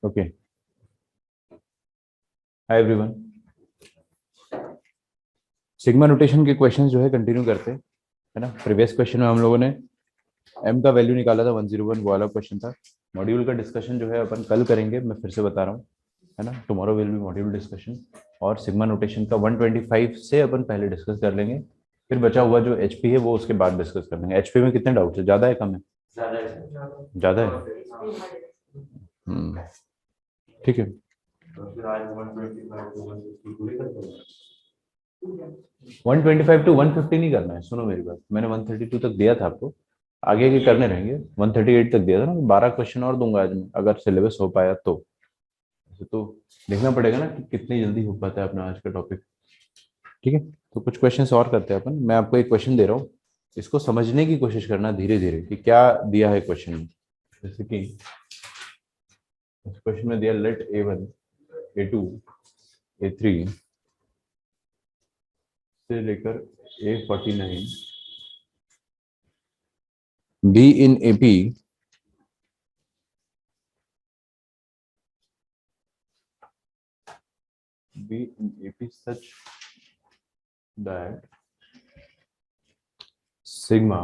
Okay, hi everyone. Sigma notation के questions जो है कंटिन्यू करते हैं, है ना। प्रीवियस क्वेश्चन में हम लोगों ने एम का वैल्यू निकाला था 101, वो वाला क्वेश्चन था। मॉड्यूल का डिस्कशन जो है अपन कल करेंगे, मैं फिर से बता रहा हूँ, है ना। Tomorrow will be module discussion. और सिग्मा नोटेशन का 125 से अपन पहले डिस्कस कर लेंगे, फिर बचा हुआ जो एचपी है वो उसके बाद डिस्कस कर लेंगे। एचपी में कितने डाउट्स है, ज़्यादा है कम है? ज़्यादा है। ठीक है। 125 टू 150 नहीं करना है, सुनो मेरी बात। मैंने 132 तक दिया था आपको, आगे के करने रहेंगे। 138 तक दिया था ना, 12 क्वेश्चन और दूंगा आज मैं, अगर सिलेबस हो पाया तो। ऐसे तो देखना पड़ेगा ना कि कितनी जल्दी हो पाता है अपना आज का टॉपिक। ठीक है, तो कुछ क्वेश्चन और करते हैं अपन। मैं आपको एक क्वेश्चन दे रहा हूँ, इसको समझने की कोशिश करना धीरे धीरे कि क्या दिया है क्वेश्चन में। जैसे कि इस क्वेश्चन में दिया, लेट A1 A2 A3 से लेकर A49 be in AP such that sigma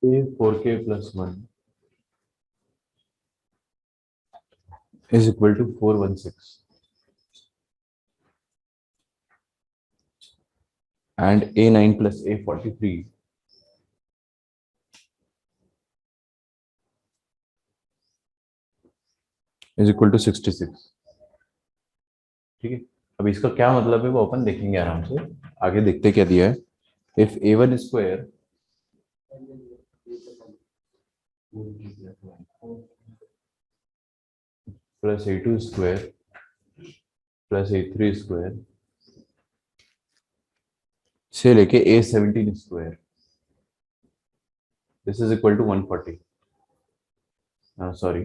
A4K plus 1 is equal to 416 and A9 plus A43 is equal to 66। ठीक है, अब इसका क्या मतलब है वो अपन देखेंगे आराम से। आगे देखते क्या दिया है। If A1 square plus A2 square plus A3 square से लेके A17 square, this is equal to 140। Sorry,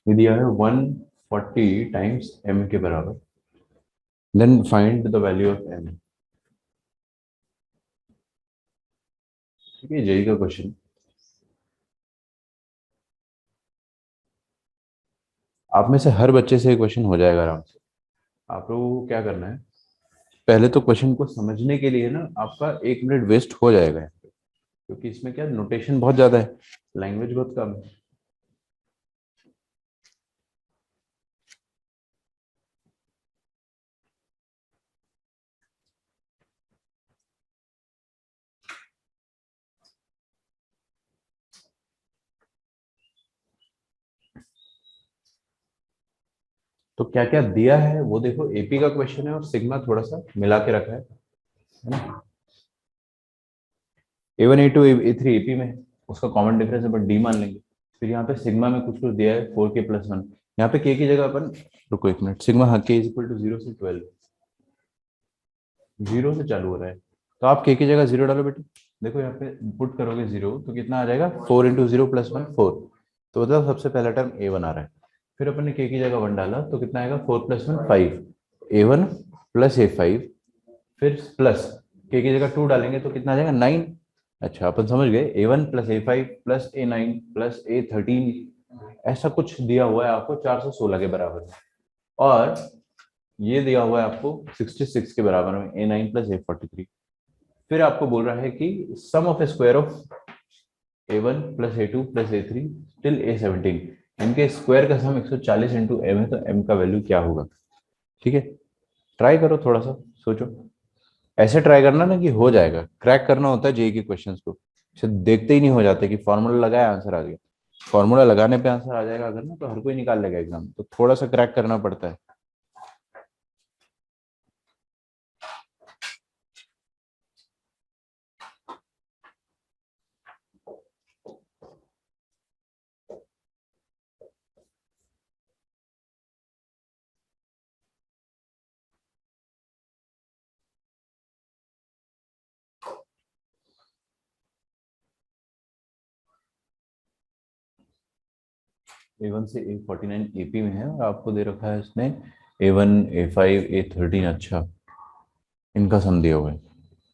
ये दिया है 140 टाइम्स m के बराबर। Then find the value of m। ठीक है, जेई का क्वेश्चन। आप में से हर बच्चे से क्वेश्चन हो जाएगा आराम से। आप लोगों को क्या करना है, पहले तो क्वेश्चन को समझने के लिए ना आपका 1 मिनट वेस्ट हो जाएगा यहाँ पे, क्योंकि इसमें क्या नोटेशन बहुत ज्यादा है, लैंग्वेज बहुत कम है। तो क्या क्या दिया है वो देखो। एपी का क्वेश्चन है और सिग्मा थोड़ा सा मिला के रखा है ना। A1 A2 A3 एपी में है, उसका कॉमन डिफरेंस अपन डी मान लेंगे। फिर यहाँ पे सिग्मा में कुछ कुछ दिया है 4K प्लस 1। यहाँ पे के की जगह अपन, रुको एक मिनट, सिग्मा हाँ के इज इक्वल टू 0 से 12, 0 से चालू हो रहा है, तो आप के की जगह 0 डालो बेटे। देखो यहाँ पे पुट करोगे 0 तो कितना आ जाएगा, 4 इंटू 0 प्लस 1 4। तो मतलब सबसे पहला टर्म A1 आ रहा है। फिर अपन ने के की जगह 1 डाला तो कितना आएगा, 4 प्लस 1 5, A1 प्लस A5, फिर प्लस के की जगह 2 डालेंगे तो कितना आ जाएगा 9। अच्छा, अपन समझ गए, A1 plus A5 plus A9 plus A13, ऐसा कुछ दिया हुआ है आपको 416 के बराबर में। और ये दिया हुआ है आपको 66 के बराबर में, A9 प्लस A43। फिर आपको बोल रहा है कि sum of square of A1 plus A2 plus A3 till A17, इनके स्क्वायर का सम 140 इंटू एम है, तो m का वैल्यू क्या होगा। ठीक है, ट्राई करो, थोड़ा सा सोचो। ऐसे ट्राई करना ना कि हो जाएगा, क्रैक करना होता है जेई के क्वेश्चंस को। सिर्फ देखते ही नहीं हो जाते कि फॉर्मूला लगाया आंसर आ गया। फॉर्मूला लगाने पे आंसर आ जाएगा अगर ना, तो हर कोई निकाल लेगा एग्जाम, तो थोड़ा सा क्रैक करना पड़ता है। A1 से A49 एपी में है, और आपको दे रखा है इसने A1 A5 A13। अच्छा, इनका सम दिया हुआ है।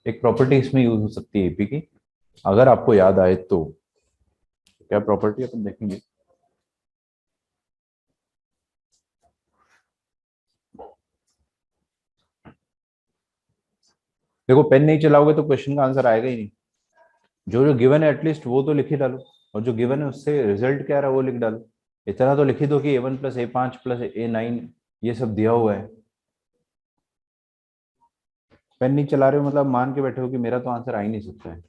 एक प्रॉपर्टी इसमें यूज हो सकती है एपी की, अगर आपको याद आए तो। क्या प्रॉपर्टी अपन देखेंगे। देखो पेन नहीं चलाओगे तो क्वेश्चन का आंसर आएगा ही नहीं। जो जो गिवन है एटलीस्ट वो तो लिख ही डालो, और जो गिवन है उससे रिजल्ट क्या रहा है वो लिख डालो। इतना तो लिख ही दो कि A1 plus A5 plus A9 ये सब दिया हुआ है। पेन नहीं चला रहे हो मतलब मान के बैठे हो कि मेरा तो आंसर आ ही नहीं सकता है।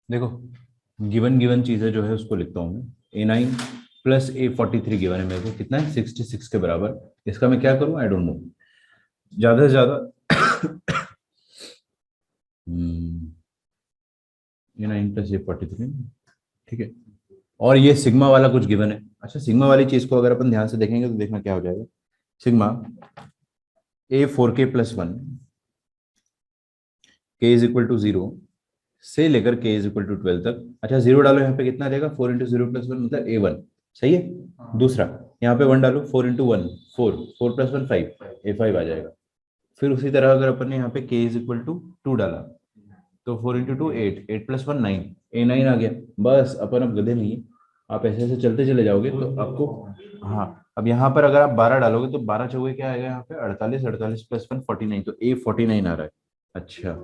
देखो गिवन गिवन चीजें जो है उसको लिखता हूँ मैं। A9 प्लस A43 गिवन है मेरे को, कितना है 66 के बराबर। इसका मैं क्या करूँ, आई डोंट नो। ज्यादा से ज्यादा A9 प्लस A43, ठीक है। और ये सिग्मा वाला कुछ गिवन है। अच्छा सिग्मा वाली चीज को अगर अपन ध्यान से देखेंगे तो देखना क्या हो जाएगा। Sigma A4K plus 1 K is equal to 0 से लेकर K इज इक्वल टू 12 तक। अच्छा जीरो डालो यहाँ पे, कितना आ जाएगा 4 इंटू 0 प्लस 1 मतलब A1, सही है। दूसरा यहाँ पे 1 डालो, 4 इंटू 1 4, 4 प्लस 1 5, A5 आ जाएगा। फिर उसी तरह अगर अपन ने यहाँ पे K इज इक्वल टू 2 डाला तो 4 इंटू 2 8, 8 प्लस 1 9, A9 आ गया। बस अपन अब गधे नहीं है, आप ऐसे ऐसे चलते चले जाओगे तो आपको। हाँ अब यहाँ पर अगर आप 12 डालोगे तो 12 चौके क्या आएगा यहाँ पे 48, 48 प्लस 1 49, तो A49 आ रहा है। अच्छा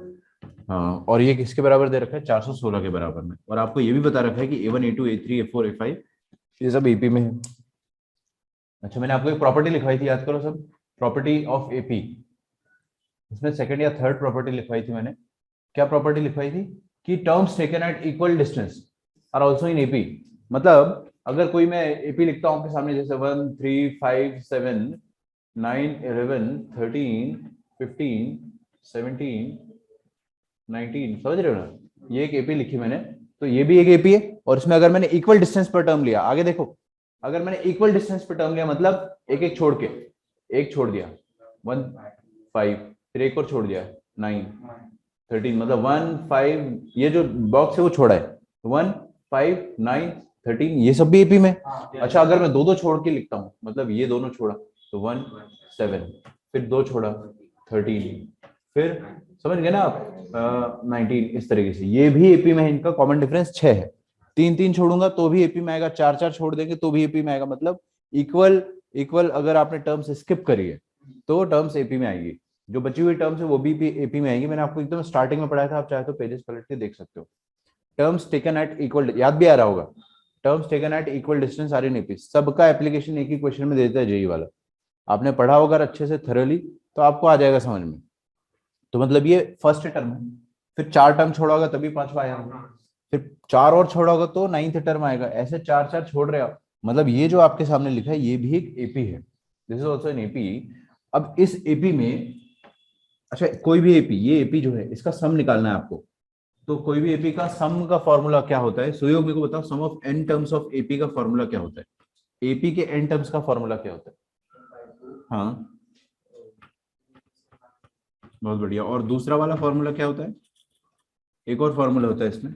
हाँ, और ये किसके बराबर दे रखा है 416 के बराबर में, और आपको ये भी बता रखा है कि A1 A2 A3 A4 A5 ये सब एपी में है। अच्छा मैंने आपको एक प्रॉपर्टी लिखवाई थी, याद करो सब, प्रॉपर्टी ऑफ एपी। इसमें सेकंड या थर्ड प्रॉपर्टी लिखवाई थी मैंने। क्या प्रॉपर्टी लिखवाई थी कि terms taken at equal distance are also in AP. मतलब अगर कोई मैं एपी लिखता हूँ आपके सामने, जैसे 1 3 5 7 9 11 13 15 17 19, समझ रहे हो ना, ये एक एपी लिखी मैंने। तो ये भी एक एपी है, और इसमें अगर मैंने इक्वल डिस्टेंस पर टर्म लिया, आगे देखो, अगर मैंने इक्वल डिस्टेंस पर टर्म लिया मतलब एक एक छोड़ के, एक छोड़ दिया 1 5, फिर एक और छोड़ दिया 9 13, मतलब 1 5, ये जो बॉक्स है वो छोड़ा है 1 5 9 13, ये सब भी एपी में। अच्छा अगर मैं दो दो छोड़ के लिखता हूँ, मतलब ये दोनों छोड़ा तो 1 7, फिर दो छोड़ा 13, फिर समझ गए ना आप 19, इस तरीके से ये भी एपी में है। इनका कॉमन डिफरेंस 6 है। 3 3 छोड़ूंगा तो भी एपी में आएगा, 4 4 छोड़ देंगे तो भी एपी में आएगा। मतलब इक्वल इक्वल अगर आपने टर्म्स स्किप करी है तो टर्म्स एपी में आएगी, जो बची हुई टर्म्स है वो भी एपी में आएंगी। मैंने आपको एकदम स्टार्टिंग में पढ़ाया था, आप चाहे तो पेजेस पलट के देख सकते हो। टर्म्स टेकन एट इक्वल, याद भी आ रहा होगा, terms taken at equal distance are in AP. सबका एप्लीकेशन एक ही क्वेश्चन में देता है जेई वाला, आपने पढ़ा होगा अच्छे से थरली तो आपको आ जाएगा समझ में। तो मतलब ये फर्स्ट टर्म है, फिर 4 टर्म छोड़ा होगा तभी पांचवा आया होगा, फिर 4 और छोड़ा होगा तो 9th टर्म आएगा, ऐसे 4 4 छोड़ रहे हो। मतलब ये जो आपके सामने लिखा है ये भी एक एपी है, this is also an AP. अब इस एपी में, अच्छा कोई भी एपी, ये एपी जो है इसका सम निकालना है आपको। तो कोई भी एपी का सम का फॉर्मूला क्या होता है, सुयोग मेरे को बताओ, sum of n terms of AP का फॉर्मूला क्या होता है, एपी के एन टर्म्स का फॉर्मूला क्या होता है। हाँ बहुत बढ़िया। और दूसरा वाला फॉर्मूला क्या होता है? एक और फॉर्मूला होता है इसमें,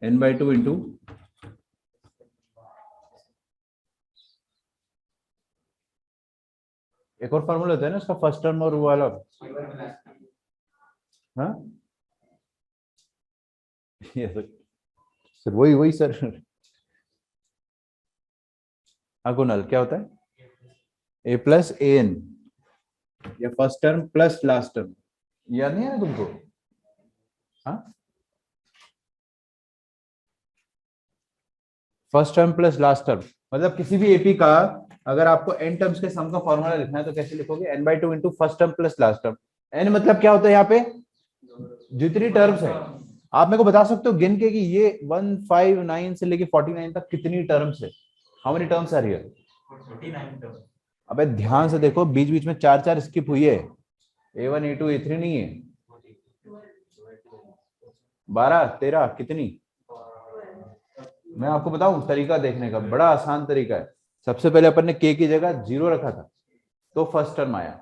n/2 इंटू एक और फॉर्मूला होता है ना इसका, फर्स्ट टर्म और वो वाला। हाँ ये सर वही वही सर। हाँ कुणाल, क्या होता है? a+an या first term plus last term, याद नहीं है ना तुमको? हाँ, first term plus last term, मतलब किसी भी एपी का अगर आपको एन टर्म्स के सम का फॉर्मूला लिखना है तो कैसे लिखोगे? n/2 into first term plus last term. N मतलब क्या होता है यहाँ पे? जितनी टर्म्स है। आप मेरे को बता सकते हो गिन के कि ये 159 से लेके 49 तक कितनी टर्म्स है? How many terms are here? 49 terms. अबे ध्यान से देखो, बीच बीच में चार चार स्किप हुई है। A1 A2 A3 नहीं है। 12 13 कितनी? मैं आपको बताऊं तरीका देखने का, बड़ा आसान तरीका है। सबसे पहले अपन ने k की जगह 0 रखा था तो फर्स्ट टर्म आया,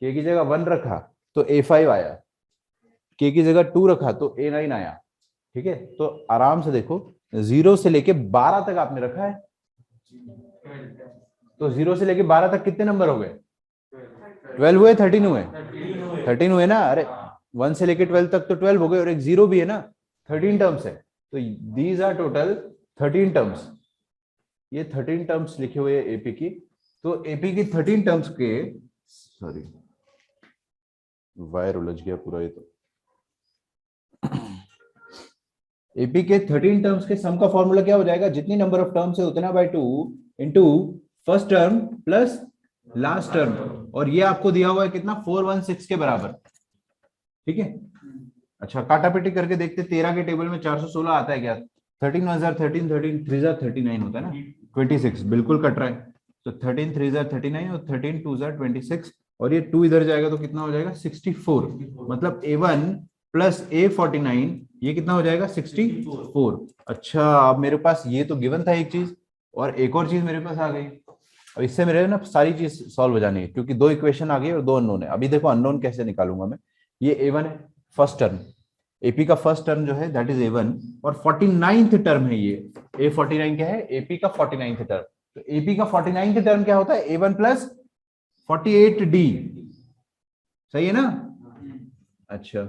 k की जगह 1 रखा तो A5 आया, k की जगह 2 रखा तो A9 आया। ठीक है, तो आराम से देखो, 0 से लेके 12 तक आपने रखा है, तो 0 से लेके 12 तक कितने नंबर हो गए? 12 हुए, 13 हुए? 13 हुए ना। अरे 1 से लेके 12 तक तो 12 हो गए, और एक 0 भी है ना, 13 टर्म्स है। तो दीज आर टोटल 13 टर्म्स। ये 13 टर्म्स लिखे हुए एपी की। तो एपी की 13 टर्म्स के, सॉरी वायर उलझ गया पूरा ये तो। एपी के 13 टर्म्स के सम का फॉर्मूला क्या हो जाएगा? जितनी नंबर ऑफ टर्म्स है उतना by 2 into first term plus last term. और ये आपको दिया हुआ है कितना? 416 के बराबर। ठीक है, अच्छा काटा पेटी करके देखते, 13 के टेबल में 416 आता है क्या? 13 1 13, 13 3 39 होता है ना, 26 बिल्कुल कट रहा है। तो 13 3 39 और 13 2 26, और ये 2 इधर जाएगा तो कितना हो जाएगा? 64। मतलब A1 प्लस A49 ये कितना हो जाएगा? 64। अच्छा, अब मेरे पास ये तो गिवन था एक चीज, और एक और चीज मेरे पास आ गई। अब इससे मेरे ना सारी चीज सॉल्व हो जानी है, क्योंकि 2 इक्वेशन आ गई और 2 अननोन है। अभी देखो अननोन कैसे निकालूंगा मैं। ये A1 है, फर्स्ट टर्म, एपी का फर्स्ट टर्म जो है दैट इज A1, और 49th टर्म है ये। A49 क्या है? एपी का 49th टर्म। तो एपी का 49th टर्म क्या होता है? A1 plus 48D। सही है ना? अच्छा,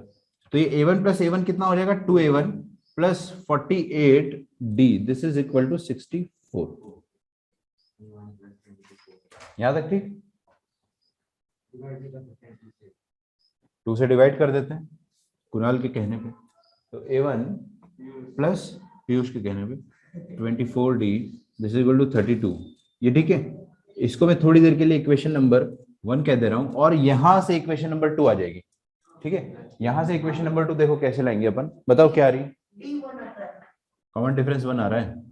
तो ये A1 प्लस A1 कितना हो जाएगा? 2A1 plus 48D, this is equal to 64। यहां तक ठीक? 2 से डिवाइड कर देते हैं कुणाल के कहने पे। तो A1 प्लस पीयूष के कहने पे 24D, this is equal to 32। ये ठीक है। इसको मैं थोड़ी देर के लिए इक्वेशन नंबर 1 कह दे रहा हूं, और यहां से इक्वेशन नंबर 2 आ जाएगी। ठीक है, यहां से इक्वेशन नंबर 2 देखो कैसे लाएंगे अपन, बताओ क्या आ रही है? कॉमन डिफरेंस 1 आ रहा है।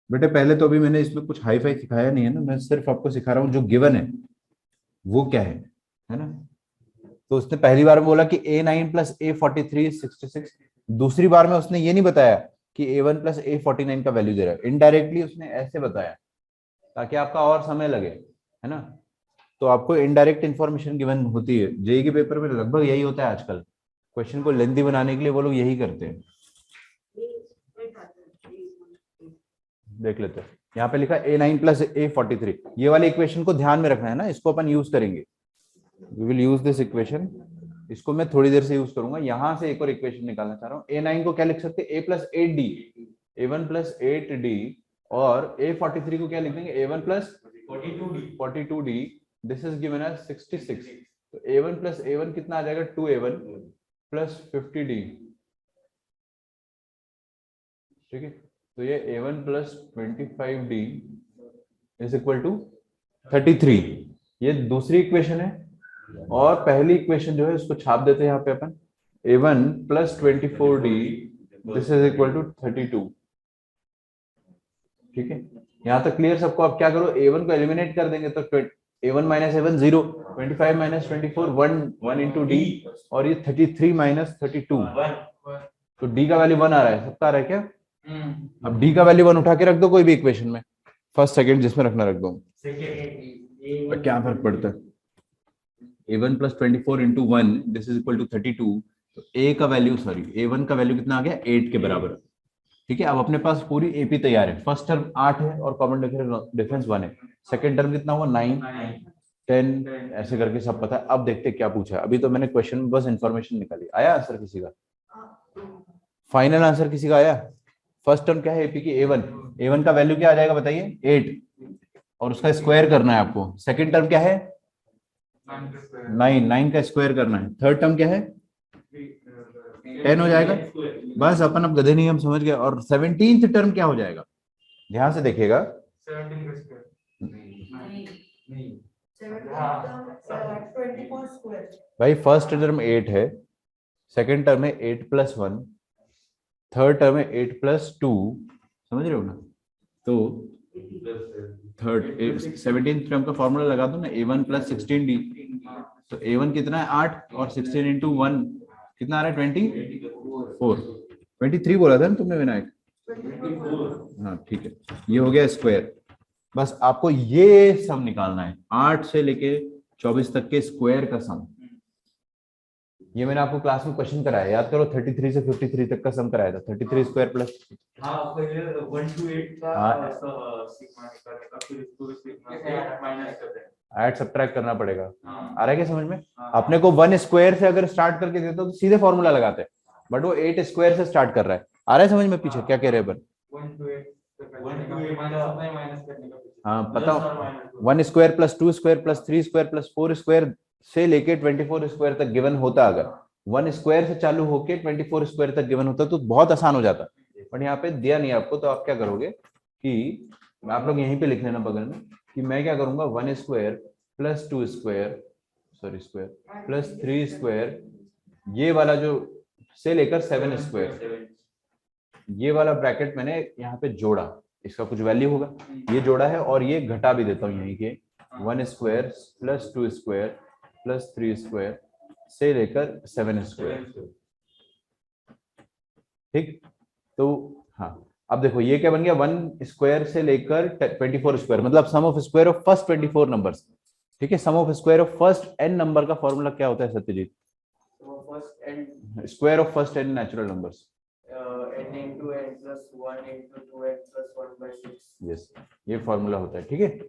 बेटे पहले तो अभी मैंने इसमें कुछ हाई फाई सिखाया नहीं है ना, मैं सिर्फ आपको सिखा रहा हूँ जो गिवन है वो क्या है ना। तो उसने पहली बार में बोला कि A9 प्लस A43 66। दूसरी बार में उसने ये नहीं बताया कि A1 प्लस A49 का वैल्यू दे रहा है, इनडायरेक्टली उसने ऐसे बताया ताकि आपका और समय लगे, है ना। तो आपको इनडायरेक्ट इंफॉर्मेशन गिवन होती है। जेईई के पेपर में लगभग यही होता है आजकल, क्वेश्चन को लेंथी बनाने के लिए वो लोग यही करते हैं। देख लेते हैं, यहाँ पे लिखा A9 प्लस A43, ये वाले इक्वेशन को ध्यान में रखना है ना, इसको अपन यूज करेंगे। We will use this equation, इसको मैं थोड़ी देर से यूज करूंगा। यहां से एक और इक्वेशन निकालना चाह रहा हूँ। A9 को क्या लिख सकते हैं? A plus 8D, A1 plus 8D, और A43 को क्या लिख देंगे? A1 plus 42D, this is given as 66। तो A1 प्लस A1 कितना आ जाएगा? 2A1 plus 50D। ठीक है, तो ये A1 plus 25D is equal to 33। ये दूसरी इक्वेशन है, और पहली इक्वेशन जो है उसको छाप देते हैं यहाँ पे अपन। A1 plus 24D, this is equal to 32। ठीक है, यहाँ तक क्लियर सबको? अब क्या करो, A1 को एलिमिनेट कर देंगे तो A1 minus A1 0, 25 minus 24 1 into D, और ये 33 माइनस 32, तो D का वैल्यू 1 आ रहा है। सबका आ रहा है क्या? अब D का वैल्यू 1 उठा के रख दो कोई भी इक्वेशन में, फर्स्ट सेकंड जिसमें रखना रख दो, क्या फर्क पड़ता है। a1 plus 24 into 1 this is equal to 32। तो a का वैल्यू a1 का वैल्यू कितना आ गया 8 के बराबर। ठीक है, अब अपने पास पूरी एपी तैयार है। फर्स्ट टर्म 8 है और कॉमन डिफरेंस 1 है। सेकंड टर्म कितना हुआ 9 10 ऐसे करके सब पता है। अब देखते क्या पूछा है। अभी तो मैंने क्वेश्चन में बस इंफॉर्मेशन निकाली। आया आंसर किसी का? फाइनल आंसर किसी का आया? फर्स्ट टर्म क्या है एपी की a1 का वैल्यू क्या आ जाएगा बताइए 8 और उसका स्क्वायर करना है आपको। सेकंड टर्म क्या है 9 का स्क्वायर करना है। थर्ड टर्म क्या है 10 हो जाएगा। बस अपन अब गधे नहीं हम समझ गए। और 17th टर्म क्या हो जाएगा ध्यान से देखिएगा। भाई फर्स्ट टर्म 8 है, सेकंड टर्म है 8 प्लस 1, थर्ड टर्म है 8 प्लस 2, समझ रहे हो ना। तो थर्ड 17th टर्म का फॉर्मूला लगा दो ना a1 प्लस 16d। तो a1 कितना है 8 और 16 इंटू 1 कितना आ रहा है 24। 23 बोला था ना तुमने विनायक? हाँ ठीक है, ये हो गया स्क्वायर। बस आपको ये सम निकालना है 8 से लेके 24 तक के स्क्वायर का सम। ये मैंने आपको क्लास में क्वेश्चन कराया, याद करो। 33 से 53 तक का सम कराया था। 33 स्क्वायर प्लस 1 to 8 का सिग्मा निकालने का, फिर इसको सिग्मा से माइनस करते हैं, ऐड सब्ट्रैक्ट करना पड़ेगा। आ रहा है क्या समझ में? अपने को 1 स्क्वायर से अगर स्टार्ट करके देते तो सीधे फॉर्मूला लगाते हैं, बट वो 8 स्क्वायर से स्टार्ट कर रहा है। आ रहा है समझ में पीछे क्या कह रहे हैं? 1 to 8 माइनस करने का। हाँ पता, 1 square plus 2 square plus 3 square plus 4 square से लेके 24 स्क्वायर तक गिवन होता। अगर 1 स्क्वायर से चालू होके 24 स्क्वायर तक गिवन होता तो बहुत आसान हो जाता। बट यहाँ पे दिया नहीं आपको, तो आप क्या करोगे कि आप लोग यहीं पे लिख लेना बगल में कि मैं क्या करूंगा 1 square plus 2 square square plus 3 square, ये वाला जो से लेकर 7 स्क्वायर, ये वाला ब्रैकेट मैंने यहाँ पे जोड़ा, इसका कुछ वैल्यू होगा, ये जोड़ा है। और ये घटा भी देता हूँ यहीं के 1 square plus 2 square plus 3 square से लेकर 7 स्क्वायर। ठीक, तो हाँ अब देखो ये क्या बन गया 1 स्क्वायर से लेकर 24 स्क्वायर, मतलब sum of square of first 24 numbers. ठीक है, sum of square of first n number का फॉर्मूला क्या होता है Satyajit? Square of first n natural numbers. n into n plus 1 into 2n plus 1 by 6। Yes, ये फॉर्मूला होता है। ठीक है,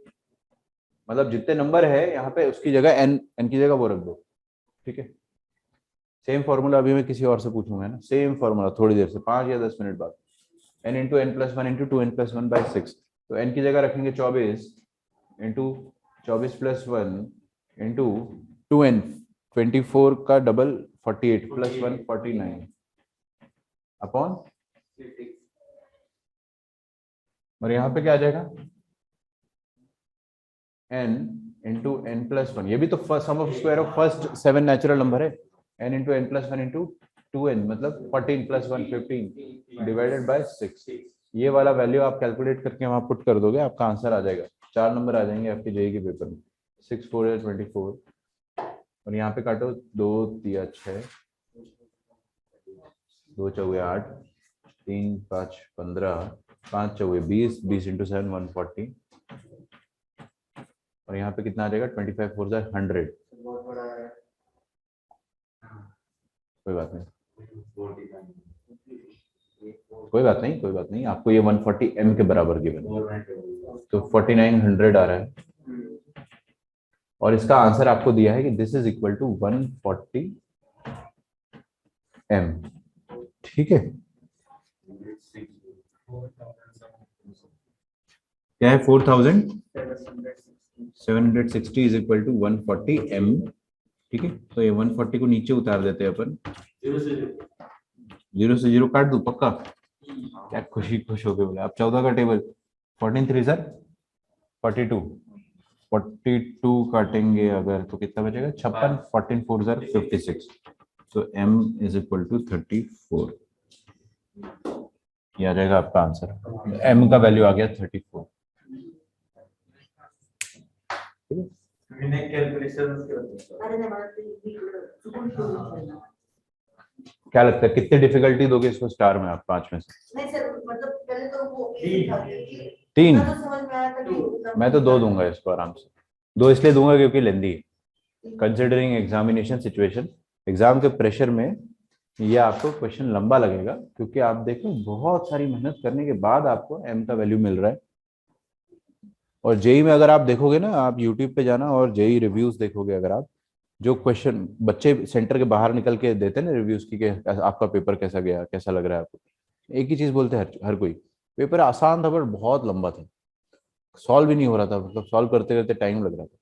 मतलब जितने नंबर है यहाँ पे उसकी जगह n की जगह वो रख दो। ठीक है, सेम फॉर्मूला अभी मैं किसी और से पूछूंगा ना, सेम फॉर्मूला थोड़ी देर से 5 या 10 मिनट बाद। n into n plus 1 into 2n plus 1 by 6। तो n की जगह रखेंगे 24 इंटू 24 प्लस 1 इंटू 2n 24 का डबल 48 प्लस 1 49 अपॉन, और यहाँ पे क्या आ जाएगा n इंटू एन प्लस 1। ये भी तो sum of square of first 7 natural number है। n into n plus 1 into 2n मतलब 14 प्लस 1 15 डिवाइडेड बाय 6। ये वाला वैल्यू आप कैलकुलेट करके वहां पुट कर दोगे, आपका आंसर आ जाएगा। 4 नंबर आ जाएंगे आपके जेईई के पेपर में। 6 4 या 24 और यहाँ पे काटो 2 3 6 2 चौके 8 3 5 15 5 चौके 20 20 इंटू 7 140 और यहाँ पे कितना आ जाएगा 25 4 100। कोई बात नहीं, कोई बात नहीं, कोई बात नहीं। आपको ये 140 m के बराबर गिवन तो 4900 आ रहा है और इसका आंसर आपको दिया है कि this is equal to 140 m। ठीक है, क्या है 4760 इज इक्वल टू 140 m। ठीक है, तो ये 140 को नीचे उतार देते हैं अपन। 0 से 0 काट दो पक्का? क्या खुशी खुश हो गए बोले। अब 14 का टेबल 14 3 सर 42 42 काटेंगे अगर तो कितना बचेगा 56 14 4 सर 56। तो m इज इक्वल टू 34। ये आ जाएगा आपका आंसर। m का वैल्यू आ गया 34। क्या लगता है कितनी डिफिकल्टी दोगे इसको स्टार में आप 5 में से? नहीं सर, मतलब पहले तो वो 3? समझ में आया था। मैं तो 2 दूंगा इसको आराम से। 2 इसलिए दूंगा क्योंकि लेंदी है, कंसिडरिंग एग्जामिनेशन सिचुएशन। एग्जाम के प्रेशर में ये आपको क्वेश्चन लंबा लगेगा, क्योंकि आप देखो बहुत सारी मेहनत करने के बाद आपको एम का वैल्यू मिल रहा है। और जेई में अगर आप देखोगे ना, आप यूट्यूब पे जाना और जेई रिव्यूज देखोगे, अगर आप जो क्वेश्चन बच्चे सेंटर के बाहर निकल के देते हैं ना रिव्यूज की, कि आपका पेपर कैसा गया, कैसा लग रहा है आपको, एक ही चीज बोलते हैं हर कोई, पेपर आसान था पर बहुत लंबा था, सॉल्व ही नहीं हो रहा था, मतलब सॉल्व करते करते टाइम लग रहा था।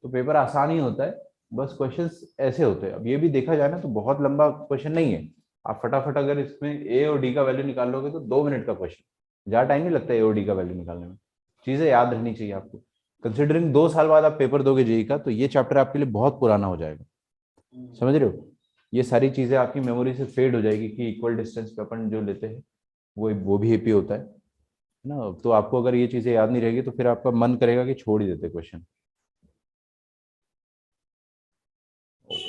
तो पेपर आसान ही होता है, बस क्वेश्चंस ऐसे होते हैं। अब ये भी देखा जाए ना तो बहुत लंबा क्वेश्चन नहीं है। आप फटाफट अगर इसमें ए और डी का वैल्यू निकाल लोगे तो 2 मिनट का क्वेश्चन, ज्यादा टाइम नहीं लगता ए और डी का वैल्यू निकालने में। चीजें याद रहनी चाहिए आपको। कंसिडरिंग 2 साल बाद आप पेपर दोगे जेई का, तो ये चैप्टर आपके लिए बहुत पुराना हो जाएगा। समझ रहे हो? ये सारी चीजें आपकी मेमोरी से फेड हो जाएगी कि इक्वल डिस्टेंस पे अपन जो लेते हैं वो भी एपी होता है ना। तो आपको अगर ये चीजें याद नहीं रहेगी तो फिर आपका मन करेगा कि छोड़ ही देते क्वेश्चन।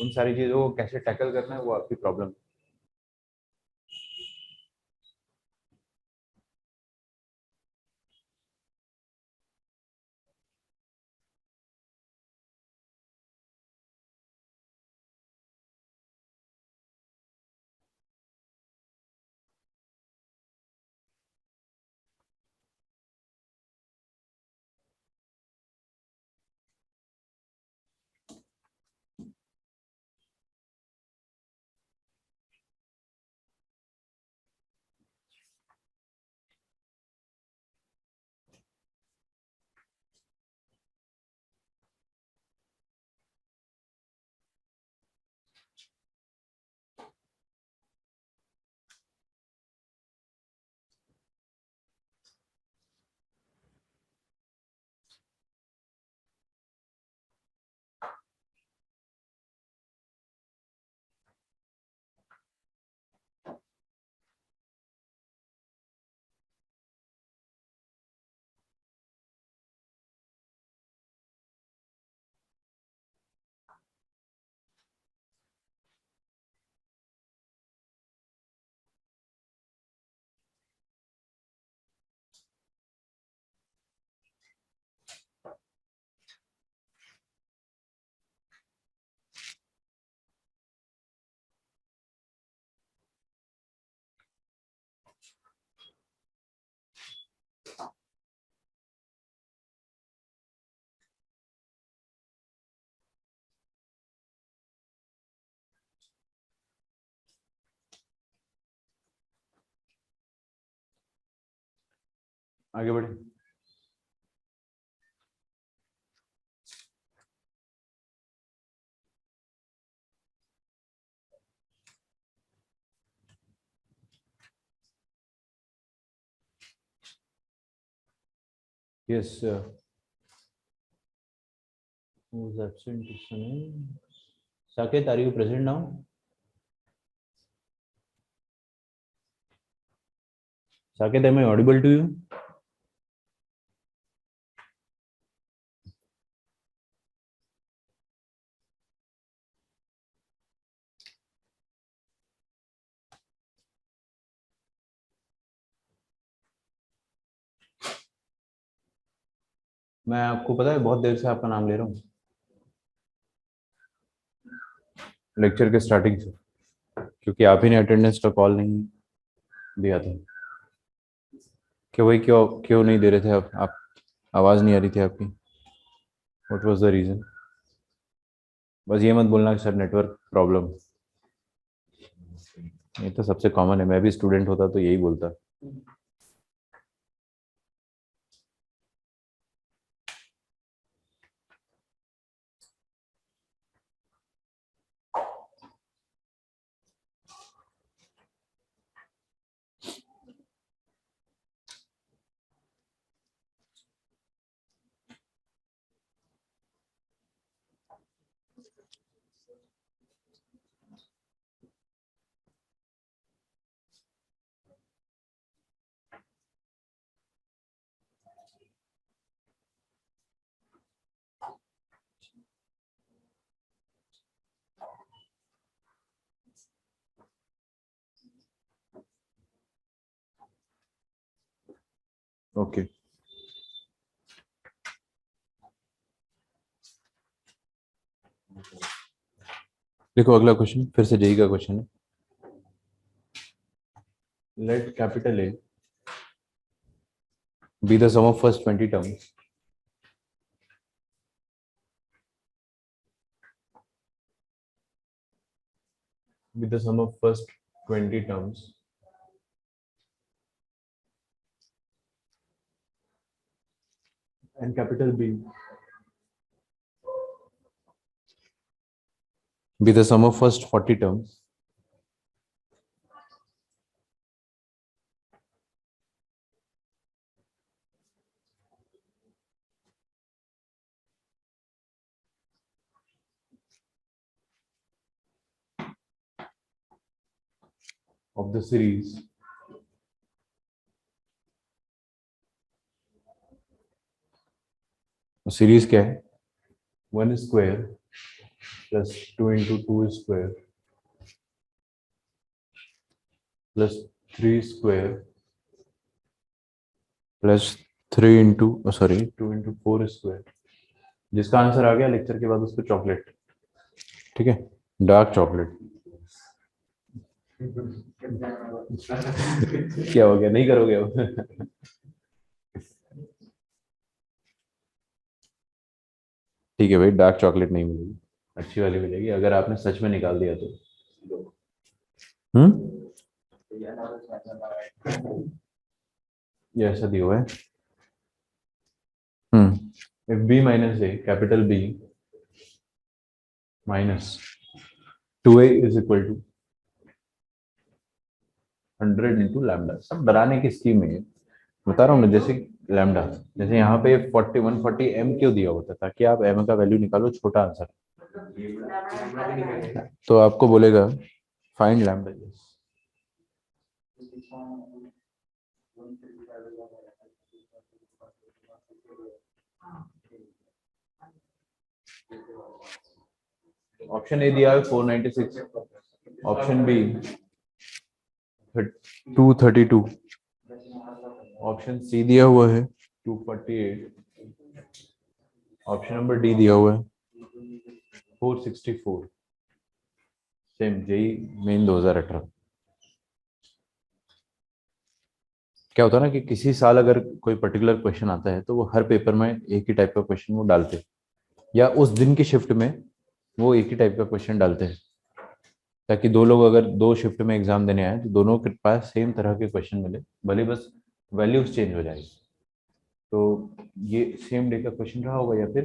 उन सारी चीजों को कैसे टैकल करना है वो आपकी प्रॉब्लम। आगे बढ़े। Yes who's absent is Sunil. Saket, are you present now? Saket, am I audible to you? मैं आपको पता है बहुत देर से आपका नाम ले रहा हूँ लेक्चर के स्टार्टिंग से, क्योंकि आप ही ने अटेंडेंस का कॉल नहीं दिया था। कि वही क्यों क्यों नहीं दे रहे थे आप आवाज़ नहीं आ रही थी आपकी। What was the reason? बस ये मत बोलना कि सर नेटवर्क प्रॉब्लम। ये तो सबसे कॉमन है, मैं भी स्टूडेंट होता तो यही बोलता। ओके देखो अगला क्वेश्चन फिर से जेई का क्वेश्चन है। Let capital A B the sum of first 20 terms with the sum of first 20 terms and capital B be the sum of first 40 terms of the series series क्या है 1 square plus 2 into 2 square plus 3 square plus 3 into sorry 2 into 4 square. जिसका answer आ गया lecture के बाद उसको chocolate, ठीक है, dark chocolate. क्या हो गया, नहीं करोगे अब? ठीक है भाई, डार्क चॉकलेट नहीं मिलेगी, अच्छी वाली मिलेगी अगर आपने सच में निकाल दिया तो। ये ऐसा दिया हुआ है। If B minus A capital B minus 2a is equal to 100 into lambda. सब डराने की स्कीम है ये। बता रहा हूँ ना, जैसे लैम्डा, जैसे यहाँ पे 4140 एम क्यों दिया होता है, ताकि आप एम का वैल्यू निकालो, छोटा आंसर। तो आपको बोलेगा फाइंड लैम्डा। ऑप्शन ए दिया है 496, ऑप्शन बी 232, ऑप्शन सी दिया हुआ है 248, ऑप्शन नंबर डी दिया हुआ है 464। Same JEE Main 2018। क्या होता है ना कि किसी साल अगर कोई पर्टिकुलर क्वेश्चन आता है तो वो हर पेपर में एक ही टाइप का क्वेश्चन वो डालते हैं, या उस दिन की शिफ्ट में वो एक ही टाइप का क्वेश्चन डालते हैं, ताकि दो लोग अगर दो शिफ्ट में एग्जाम देने आए तो दोनों के पास सेम तरह के क्वेश्चन मिले, भले बस वैल्यूज चेंज हो जाएगी। तो ये सेम डे का क्वेश्चन रहा होगा, या फिर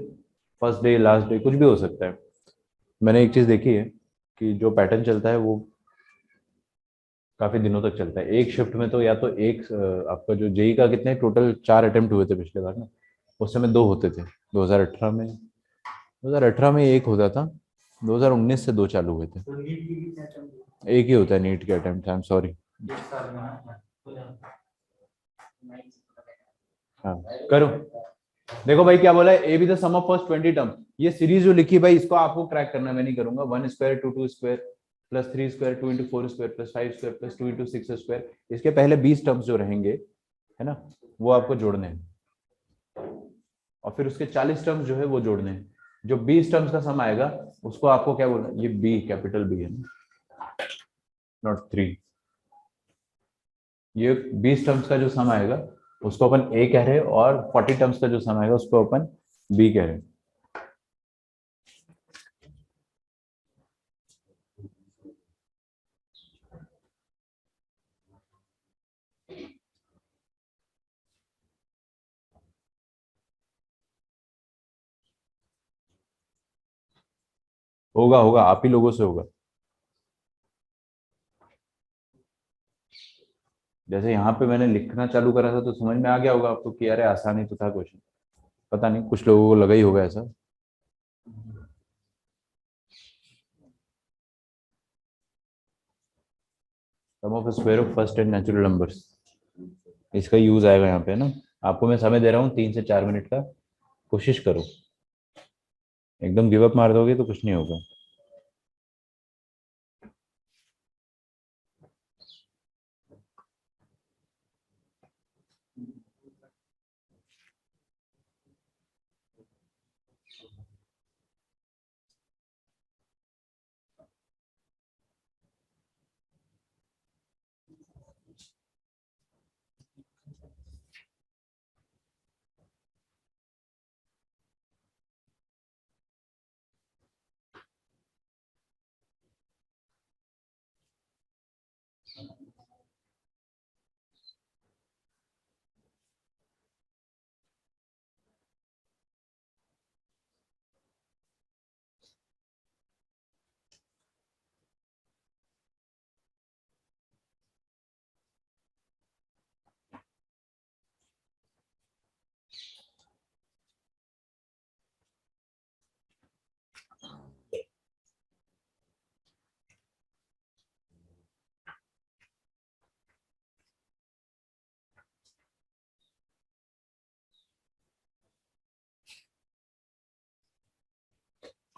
फर्स्ट डे लास्ट डे कुछ भी हो सकता है। मैंने एक चीज देखी है कि जो पैटर्न चलता है वो काफी दिनों तक चलता है। एक शिफ्ट में तो या तो एक आपका जो जेई का कितने टोटल 4 अटेम्प्ट हुए थे पिछले बार ना, उस समय 2 होते थे। 2018 में, 2018 में एक होता था, 2019 से 2 चालू हुए थे। एक ही होता है नीट के अटेम्प्ट, आई एम सॉरी। हाँ करो। देखो भाई क्या बोला है, A B the sum of first 20 term. ये सीरीज जो लिखी भाई इसको आपको क्रैक करना है, मैं नहीं करूंगा। 1 square 2 2 square plus 3 square 2 into 4 square plus 5 square plus 2 into 6 square, इसके पहले 20 टर्म्स जो रहेंगे, है ना, वो आपको जोड़ने हैं, और फिर उसके 40 टर्म्स जो है वो जोड़ने हैं। जो 20 टर्म्स का सम आएगा उसको आपको क्या बोलना है, ये बी कैपिटल बी है, नॉट 3। ये 20 टर्म्स का जो सम आएगा उसको अपन ए कह रहे हैं, और 40 टर्म्स का जो सम आएगा उसको अपन बी कह रहे हैं। होगा होगा, आप ही लोगों से होगा। जैसे यहाँ पे मैंने लिखना चालू करा था तो समझ में आ गया होगा आपको कि अरे आसान ही तो था क्वेश्चन। पता नहीं कुछ लोगों को लगा ही होगा ऐसा। Sum of square of first and natural numbers, इसका यूज आएगा यहाँ पे ना। आपको मैं समय दे रहा हूँ 3 से 4 मिनट का, कोशिश करो। एकदम गिव अप मार दोगे तो कुछ नहीं होगा।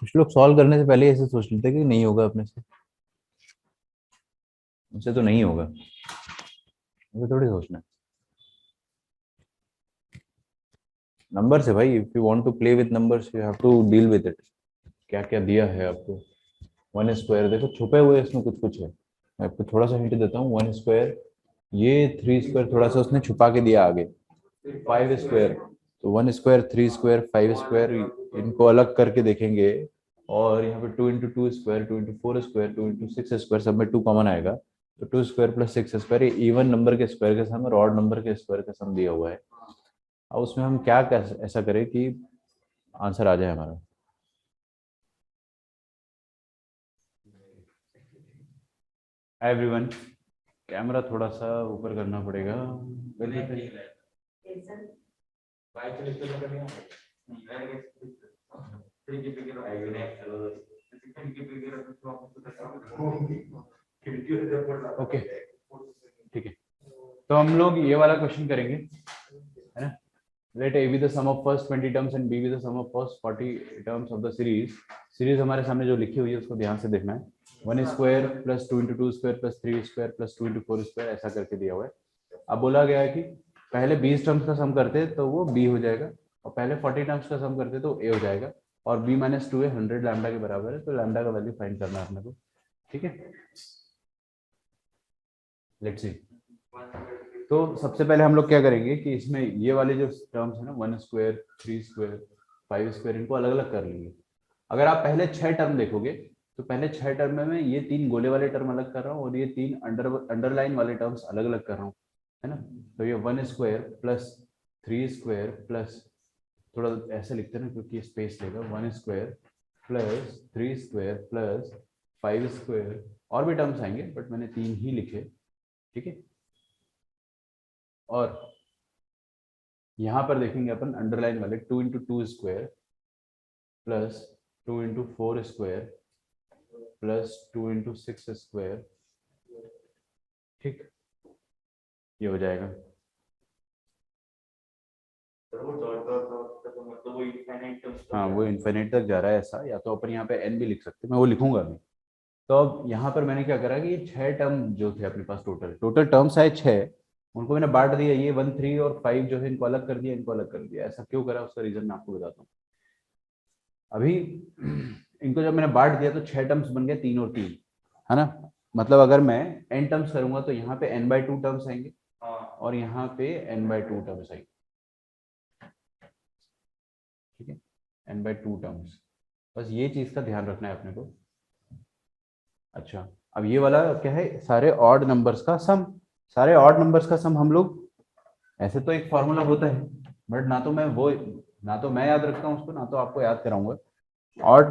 कुछ लोग सॉल्व करने से पहले ही ऐसे सोच लेते हैं कि नहीं होगा अपने से, उनसे तो नहीं होगा, मुझे थोड़ी सोचना है। नंबर है भाई, if you want to play with numbers you have to deal with it. क्या क्या दिया है आपको, 1 स्क्वायर देखो छुपे हुए इसमें कुछ कुछ है, मैं आपको थोड़ा सा हिंट देता हूँ। 1 स्क्वायर, ये 3 स्क्वायर थोड़ा सा उसने छुपा के दिया आगे। 5 स्क्वायर, तो 1 स्क्वायर, 3 स्क्वायर, 5 स्क्वायर, इनको अलग करके देखेंगे। और यहाँ पे 2 into 2 square, 2 into 4 square, 2 into 6 square, सब में 2 कॉमन आएगा। तो 2 स्क्वायर प्लस 6 स्क्वायर, ये इवन नंबर के स्क्वायर का सम और ऑड नंबर के स्क्वायर का सम दिया हुआ है। अब उसमें हम क्या ऐसा करें कि आंसर आ जाए हमारा। एवरीवन, कैमरा थोड़ा सा ऊपर करना पड़ेगा। ओके ठीक है, तो हम लोग ये वाला क्वेश्चन करेंगे, है ना। Let A B the sum of first 20 terms and B B the sum of first 40 terms of the series. Series हमारे सामने जो लिखी हुई है उसको ध्यान से देखना है। 1 square plus 2 into 2 square plus 3 square plus 2 into 4 square, ऐसा करके दिया हुआ है। अब बोला गया है कि पहले 20 टर्म्स का सम करते तो वो बी हो जाएगा, और पहले 40 टर्म्स का सम करते तो ए हो जाएगा, और बी माइनस 2 है 100 लैम्डा के बराबर है, तो लैम्डा का वैल्यू फाइंड करना है अपने को। ठीक है, लेट्स सी। तो सबसे पहले हम लोग क्या करेंगे कि इसमें ये वाले जो टर्म्स है ना, 1 स्क्वायर, 3 स्क्वायर, 5 स्क्वायर, इनको अलग अलग कर लेंगे। अगर आप पहले 6 टर्म देखोगे तो पहले 6 टर्म में मैं ये 3 गोले वाले टर्म अलग कर रहा हूँ और ये 3 अंडरलाइन वाले टर्म्स अलग अलग कर रहा हूँ, है ना। तो ये 1 स्क्वायर प्लस 3 स्क्वायर प्लस, थोड़ा ऐसे लिखते हैं ना क्योंकि स्पेस लेगा, 1 square plus 3 square plus 5 square, और भी टर्म्स आएंगे बट मैंने 3 ही लिखे। ठीक है, और यहाँ पर देखेंगे अपन अंडरलाइन वाले 2 into 2 square plus 2 into 4 square plus 2 into 6 square. ठीक, ये हो जाएगा। हाँ वो इन्फिनिट तक जा रहा है ऐसा, या तो अपन यहाँ पे एन भी लिख सकते हैं, मैं वो लिखूंगा अभी। तो अब यहाँ पर मैंने क्या करा कि ये 6 टर्म जो थे अपने पास, टोटल टोटल टर्म्स आए 6, उनको मैंने बांट दिया। ये 1, 3 और 5 जो है इनको अलग कर दिया, इनको अलग कर दिया। ऐसा क्यों करा उसका रीजन मैं आपको बताता हूँ अभी। इनको जब मैंने बांट दिया तो 6 टर्म्स बन गए, 3 और 3, है ना। मतलब अगर मैं n टर्म्स करूंगा तो यहाँ पे n/2 टर्म्स आएंगे और यहाँ पे n/2 टर्म्स आएंगे। ठीक है, n/2 टर्म्स, बस ये चीज का ध्यान रखना है अपने को। अच्छा, अब ये वाला क्या है, सारे ऑड नंबर्स का सम। सारे ऑड नंबर्स का सम हम लोग, ऐसे तो एक फॉर्मूला होता है बट ना तो मैं याद रखता हूँ उसको, ना तो आपको याद कराऊंगा। ऑड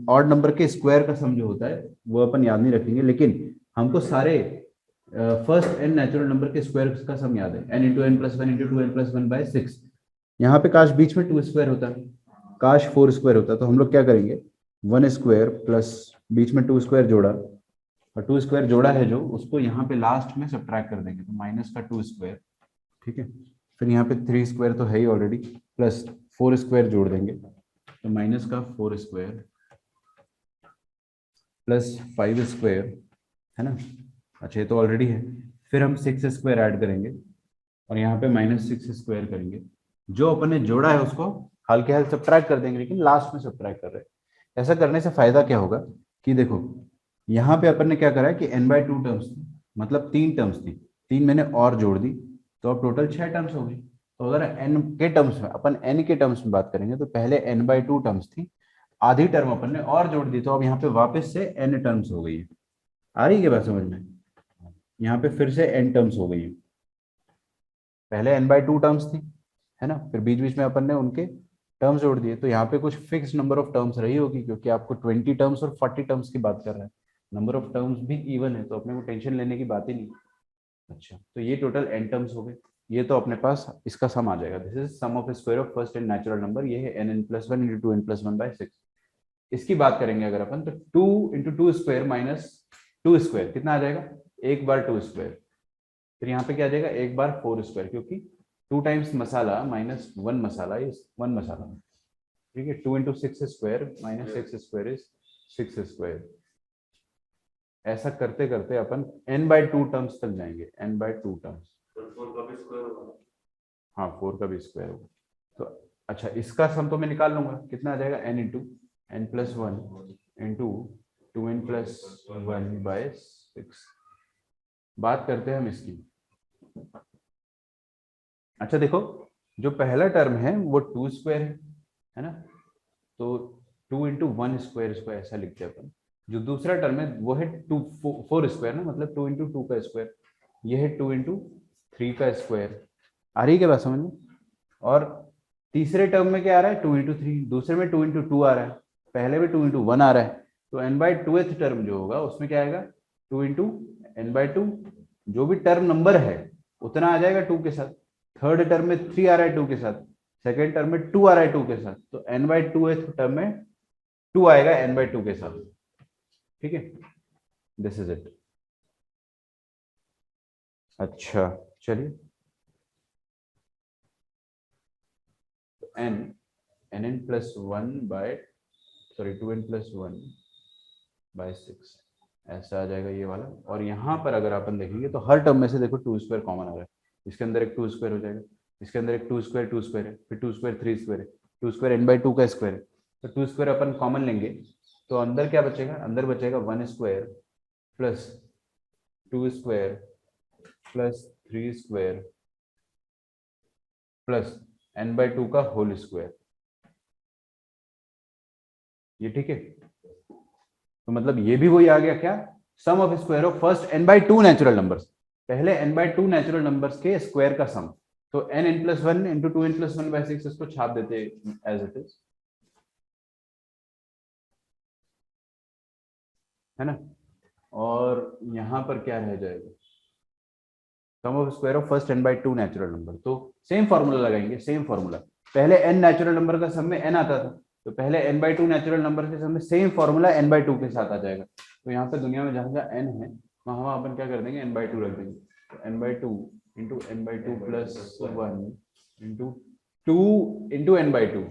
ऑड नंबर के स्क्वायर का सम जो होता है वो अपन याद नहीं रखेंगे, लेकिन हमको सारे फर्स्ट एन नेचुरल नंबर के स्क्वायर का सम याद है, n×n+1 × 2n+1/6। यहाँ पे काश बीच में 2 स्क्वायर होता, काश 4 स्क्वायर होता, तो हम लोग क्या करेंगे, 1 स्क्वायर प्लस बीच में 2 स्क्वायर जोड़ा, और 2 स्क्वायर जोड़ा है जो, उसको यहाँ पे लास्ट में सब्ट्रैक्ट कर देंगे, तो माइनस का 2 स्क्वायर। ठीक है, फिर यहाँ पे 3 स्क्वायर तो है ही ऑलरेडी, प्लस 4 स्क्वायर जोड़ देंगे, तो माइनस का 4 स्क्वायर प्लस 5 स्क्वायर, है ना। अच्छा ये तो ऑलरेडी है। फिर हम 6 स्क्वायर ऐड करेंगे और यहाँ पे -6 स्क्वायर करेंगे। जो अपन ने जोड़ा है उसको हल्के हल्के सब्ट्रैक्ट कर देंगे, लेकिन लास्ट में सब्ट्रैक्ट कर रहे हैं। ऐसा करने से फायदा क्या होगा कि देखो, यहाँ पे अपन ने क्या करा है कि n/2 टर्म्स थी, मतलब 3 टर्म्स थी, 3 मैंने और जोड़ दी, तो अब टोटल 6 टर्म्स हो गई। तो अगर n के टर्म्स में, अपन n के टर्म्स में बात करेंगे, तो पहले n/2 टर्म्स थी, आधी टर्म अपन ने और जोड़ दी, तो अब यहाँ पे वापस से n टर्म्स हो गई है। आ रही है बात समझ में, यहाँ पे फिर से n टर्म्स हो गई है। पहले n/2 टर्म्स थी, है ना, फिर बीच बीच में अपन ने उनके टर्म्स जोड़ दिए, तो यहाँ पे कुछ फिक्स नंबर ऑफ टर्म्स रही होगी, क्योंकि आपको 20 टर्म्स और 40 टर्म्स की बात कर रहा है, नंबर ऑफ टर्म्स भी इवन है, तो अपने को टेंशन लेने की बात ही नहीं। अच्छा, तो ये टोटल n टर्म्स हो गए, ये तो अपने पास इसका सम आ जाएगा। This is sum of square of first and natural number, ये है n+1 × 2n+1/6। इसकी बात करेंगे अगर अपन, तो 2 × 2 स्क्वायर माइनस 2 स्क्वायर कितना आ जाएगा, 1/2 स्क्वायर। फिर यहाँ पे क्या आ जाएगा, 1/4 स्क्वायर, क्योंकि 2 टाइम्स मसाला -1 मसाला इज 1 मसाला। ठीक है, 2 into six square minus six square is 6 square. ऐसा करते करते अपन n/2 टर्म्स तक जाएंगे, n/2 टर्म्स। हाँ 4 का भी स्क्वायर होगा तो अच्छा, इसका सम तो मैं निकाल लूंगा, कितना आ जाएगा n into n plus one into 2n plus 1/6। बात करते हैं हम इसकी। अच्छा देखो, जो पहला टर्म है वो 2 स्क्वायर है ना, तो 2 इंटू वन स्क्वायर, इसको ऐसा लिखते हैं अपन। जो दूसरा टर्म है वो है 4 स्क्वायर ना, मतलब 2 इंटू 2 का स्क्वायर। ये है 2 इंटू 3 का स्क्वायर। आ रही है क्या बात समझ में? और तीसरे टर्म में क्या आ रहा है, 2 इंटू 3, दूसरे में 2 इंटू 2 आ रहा है, पहले में 2 इंटू 1 आ रहा है। तो n/2th टर्म जो होगा उसमें क्या आएगा, 2 इंटू n/2। जो भी टर्म नंबर है उतना आ जाएगा 2 के साथ। थर्ड टर्म में 3 आ रहा है 2 के साथ, सेकेंड टर्म में 2 आ रहा है 2 के साथ, तो n/2th टर्म में 2 आएगा n/2 के साथ। ठीक है, दिस इज इट। अच्छा चलिए, n n प्लस 2n+1/6 ऐसा आ जाएगा ये वाला। और यहाँ पर अगर अपन देखेंगे तो हर टर्म में से देखो 2 स्क्वायर कॉमन आ रहा है। इसके अंदर एक 2 स्क्वायर हो जाएगा, इसके अंदर एक 2 स्क्वायर है, फिर 2 स्क्वायर 3 स्क्वायर है, 2 स्क्वायर n/2 का स्क्वायर है। तो 2 स्क्वायर अपन कॉमन लेंगे तो अंदर क्या बचेगा, अंदर बचेगा 1 square plus 2 square plus 3 square plus n/2 का होल स्क्वायर। ये ठीक है, तो मतलब ये भी वही आ गया क्या, sum of square of first n/2 natural numbers. पहले n/2 नेचुरल नंबर्स के स्क्वायर का सम। तो n+1 इंटू 2n+1/6 इसको छाप देते एज इट इज, है ना। और यहां पर क्या रह जाएगा, sum of square of first n/2 natural number. तो सेम फॉर्मूला लगाएंगे, सेम फॉर्मूला। पहले n नेचुरल नंबर का सम में n आता था, तो पहले n/2 नेचुरल नंबर के सम में सेम फॉर्मूला n/2 के साथ आ जाएगा। तो यहाँ पे दुनिया में जहां जहां n है वहां अपन क्या कर देंगे, n/2 रख देंगे। तो n/2 into n/2 plus 1 into 2 into n/2,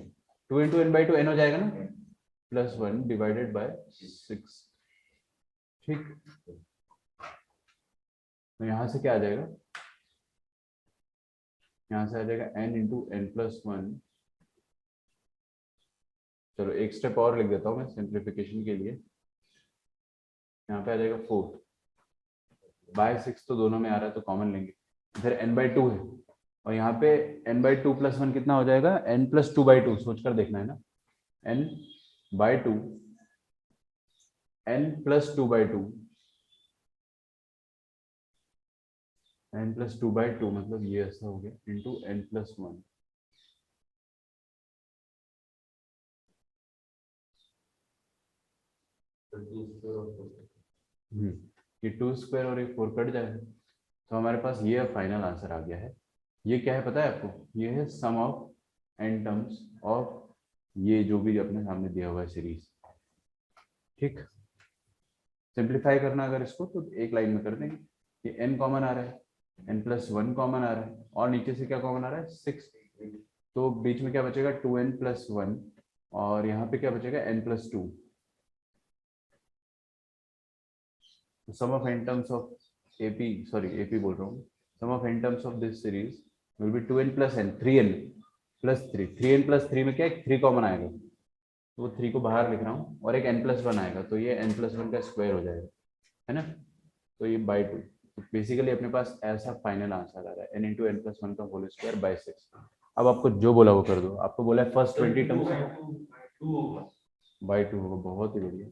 2 into n/2 n हो जाएगा ना, प्लस 1 डिवाइडेड बाय 6। ठीक, तो यहाँ से क्या आ जाएगा, यहाँ से आ जाएगा n इंटू n+1। चलो एक स्टेप और लिख देता हूँ मैं सिंप्लीफिकेशन के लिए। यहाँ पे आ जाएगा 4/6, तो दोनों में आ रहा है तो कॉमन लेंगे। इधर n/2 है और यहाँ पे n/2 प्लस 1 कितना हो जाएगा, n+2/2। सोचकर देखना है ना, n/2 n+2/2 n+2/2 मतलब ये ऐसा हो गया इंटू n+1। ये 2 स्क्वायर और एक 4 कट जाएगा, तो हमारे पास ये फाइनल आंसर आ गया है। ये क्या है पता है आपको, ये है sum of n terms of ये जो भी अपने सामने दिया हुआ है सीरीज। ठीक, सिंप्लीफाई करना अगर इसको तो एक लाइन में कर देंगे। ये n कॉमन आ रहा है, n+1 कॉमन आ रहा है, और नीचे से क्या कॉमन आ रहा है, 6। तो बीच में क्या बचेगा, 2n+1, और यहाँ पे क्या बचेगा, n+2। Sum of n terms of AP, sorry AP बोल रहा हूँ, sum of n terms of this series will be 2n+n, 3n+3। 3n+3 में क्या है, 3 कॉमन आएगा, तो वो 3 को बाहर लिख रहा हूँ, और एक n+1 आएगा, तो ये n+1 का स्क्वायर हो जाएगा, है ना। तो ये बाई 2। तो बेसिकली अपने पास ऐसा फाइनल आंसर आ रहा है, n इंटू n+1 का होल स्क्वायर बाई 6। अब आपको जो बोला वो कर दो। आपको बोला है फर्स्ट 20 टर्म्स बाई 2 होगा, बहुत ही बढ़िया।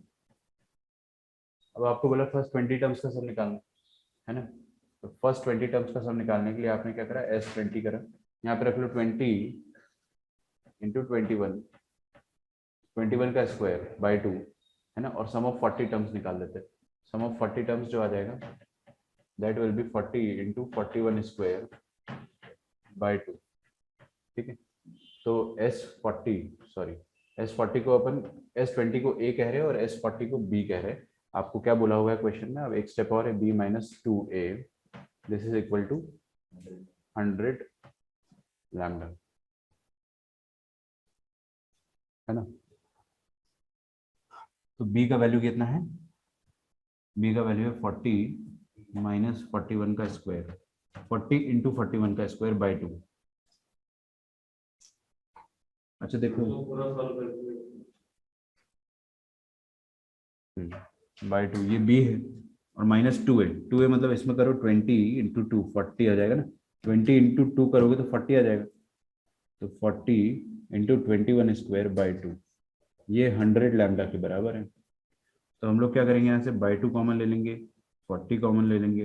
अब आपको बोला फर्स्ट 20 टर्म्स का सब निकालना है ना। तो फर्स्ट 20 टर्म्स का सम निकालने के लिए आपने क्या करा, S20 करा। यहाँ पे रख लो 20 इंटू 21 का स्क्वायर बाई 2, है ना। और सम ऑफ 40 टर्म्स निकाल लेते हैं। सम ऑफ 40 टर्म्स जो आ जाएगा that will B 40 into 41 square by 2। ठीक है, तो S40 को अपन S20 को A कह रहे हैं और S40 को B कह रहे हैं। आपको क्या बोला हुआ है क्वेश्चन में, अब एक स्टेप और है, B-2A, this is equal to 100 lambda, है ना। तो b का वैल्यू कितना है, b का वैल्यू है 40 माइनस 41 का स्क्वायर, 40 इंटू 41 का स्क्वायर बाई 2। अच्छा देखो तो पूरा सॉल्व करके बाई 2, ये b है और माइनस 2 है, 2 है मतलब इसमें करो 20 इंटू 2, 40 आ जाएगा ना, 20 इंटू 2 करोगे तो 40 आ जाएगा, तो 40 इंटू 21 स्क्वायर बाई 2, ये 100 लैम्डा के बराबर है। तो हम लोग क्या करेंगे, यहाँ से बाई 2 कॉमन ले लेंगे, 40 कॉमन ले लेंगे,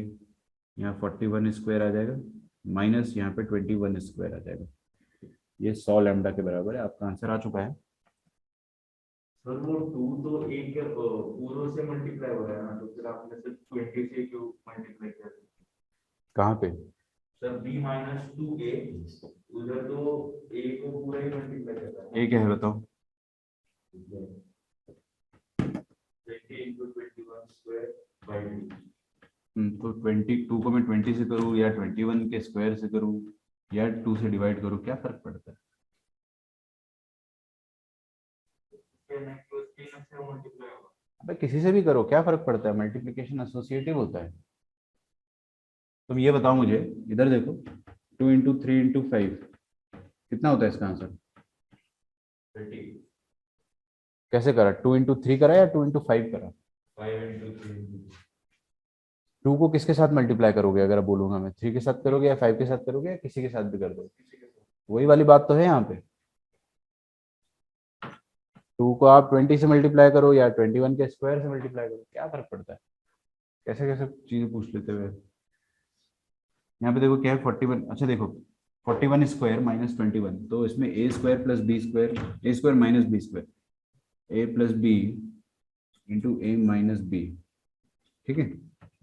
यहाँ 41 स्क्वायर आ जाएगा, माइनस यहाँ पे 21 स्क्वायर आ जाएगा, ये 100 लैम्डा के बराबर है। आपका आंसर आ चुका है। सर वो 2 तो एक के पूर्व से मल्टीप्लाई हो रहा है ना, तो फिर आपने सिर्फ 20 से क्यों मल्टीप्लाई किया? कहाँ पे, सर b माइनस 2a, उधर तो a को पूरा ही मल्टीप्लाई कर रहा है। ये क्या है बताओ, 20 into 21 square by 2। तो 22 को मैं 20 से करूँ या 21 के स्क्वायर से करूँ या 2 से डिवाइड करूँ, क्या फर्क पड़ता है। मल्टीप्लाई होगा। अबे किसी से भी करो, क्या फर्क पड़ता है, मल्टीप्लिकेशन एसोसिएटिव होता है। तुम ये बताओ मुझे, इधर देखो, 2 इंटू 3 इंटू 5 कितना होता है इसका आंसर, 30, कैसे करा, 2 इंटू 3 करा या 2 इंटू 5 करा। 5 into 3 टू को किसके साथ मल्टीप्लाई करोगे, अगर बोलूंगा मैं 3 के साथ करोगे या 5 के साथ करोगे या किसी के साथ भी कर दो, वही वाली बात तो है यहाँ पे। 2 को आप 20 से मल्टीप्लाई करो या 21 के स्क्वायर से मल्टीप्लाई करो, क्या फर्क पड़ता है, कैसे कैसे चीजें पूछ लेते हुए। यहाँ पे देखो क्या है 41, अच्छा देखो 41 स्क्वायर माइनस 21, तो इसमें ए स्क्वायर प्लस बी स्क्वायर, ए स्क्वायर माइनस बी स्क्वायर, ए प्लस बी इंटू ए माइनस बी, ठीक है,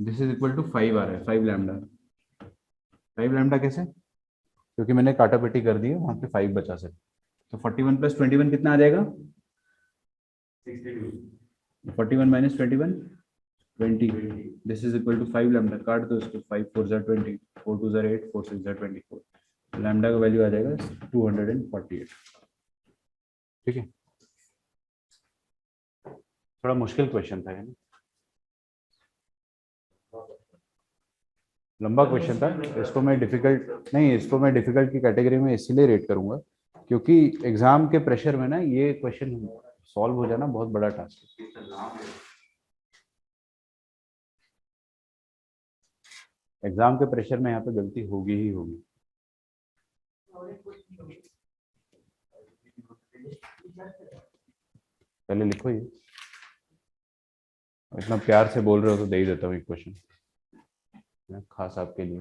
दिस इज इक्वल टू 5 आ रहा है, 5 लैम्डा। 5 लैम्डा कैसे, क्योंकि मैंने काटापेटी कर दी है, वहां पे 5 बचा सकते, तो 41 प्लस 21 कितना आ जाएगा, 62 41 minus 21 20, this is equal to 5 lambda, काट दो इसको, 5 4 जार 20, 4 2 जार 8, 4 6 जार 24, लैम्डा का वैल्यू आ जाएगा 248। ठीक है, थोड़ा मुश्किल क्वेश्चन था, है ना, लंबा क्वेश्चन था, इसको मैं डिफिकल्ट नहीं, इसको मैं डिफिकल्ट की कैटेगरी में इसीलिए रेट करूंगा क्योंकि एग्जाम के प्रेशर में ना ये क्वेश्चन सॉल्व हो जाना बहुत बड़ा टास्क है। एग्जाम के प्रेशर में यहाँ पे गलती होगी ही होगी। पहले लिखो ये, इतना प्यार से बोल रहे हो तो दे ही देता हूँ एक क्वेश्चन खास आपके लिए।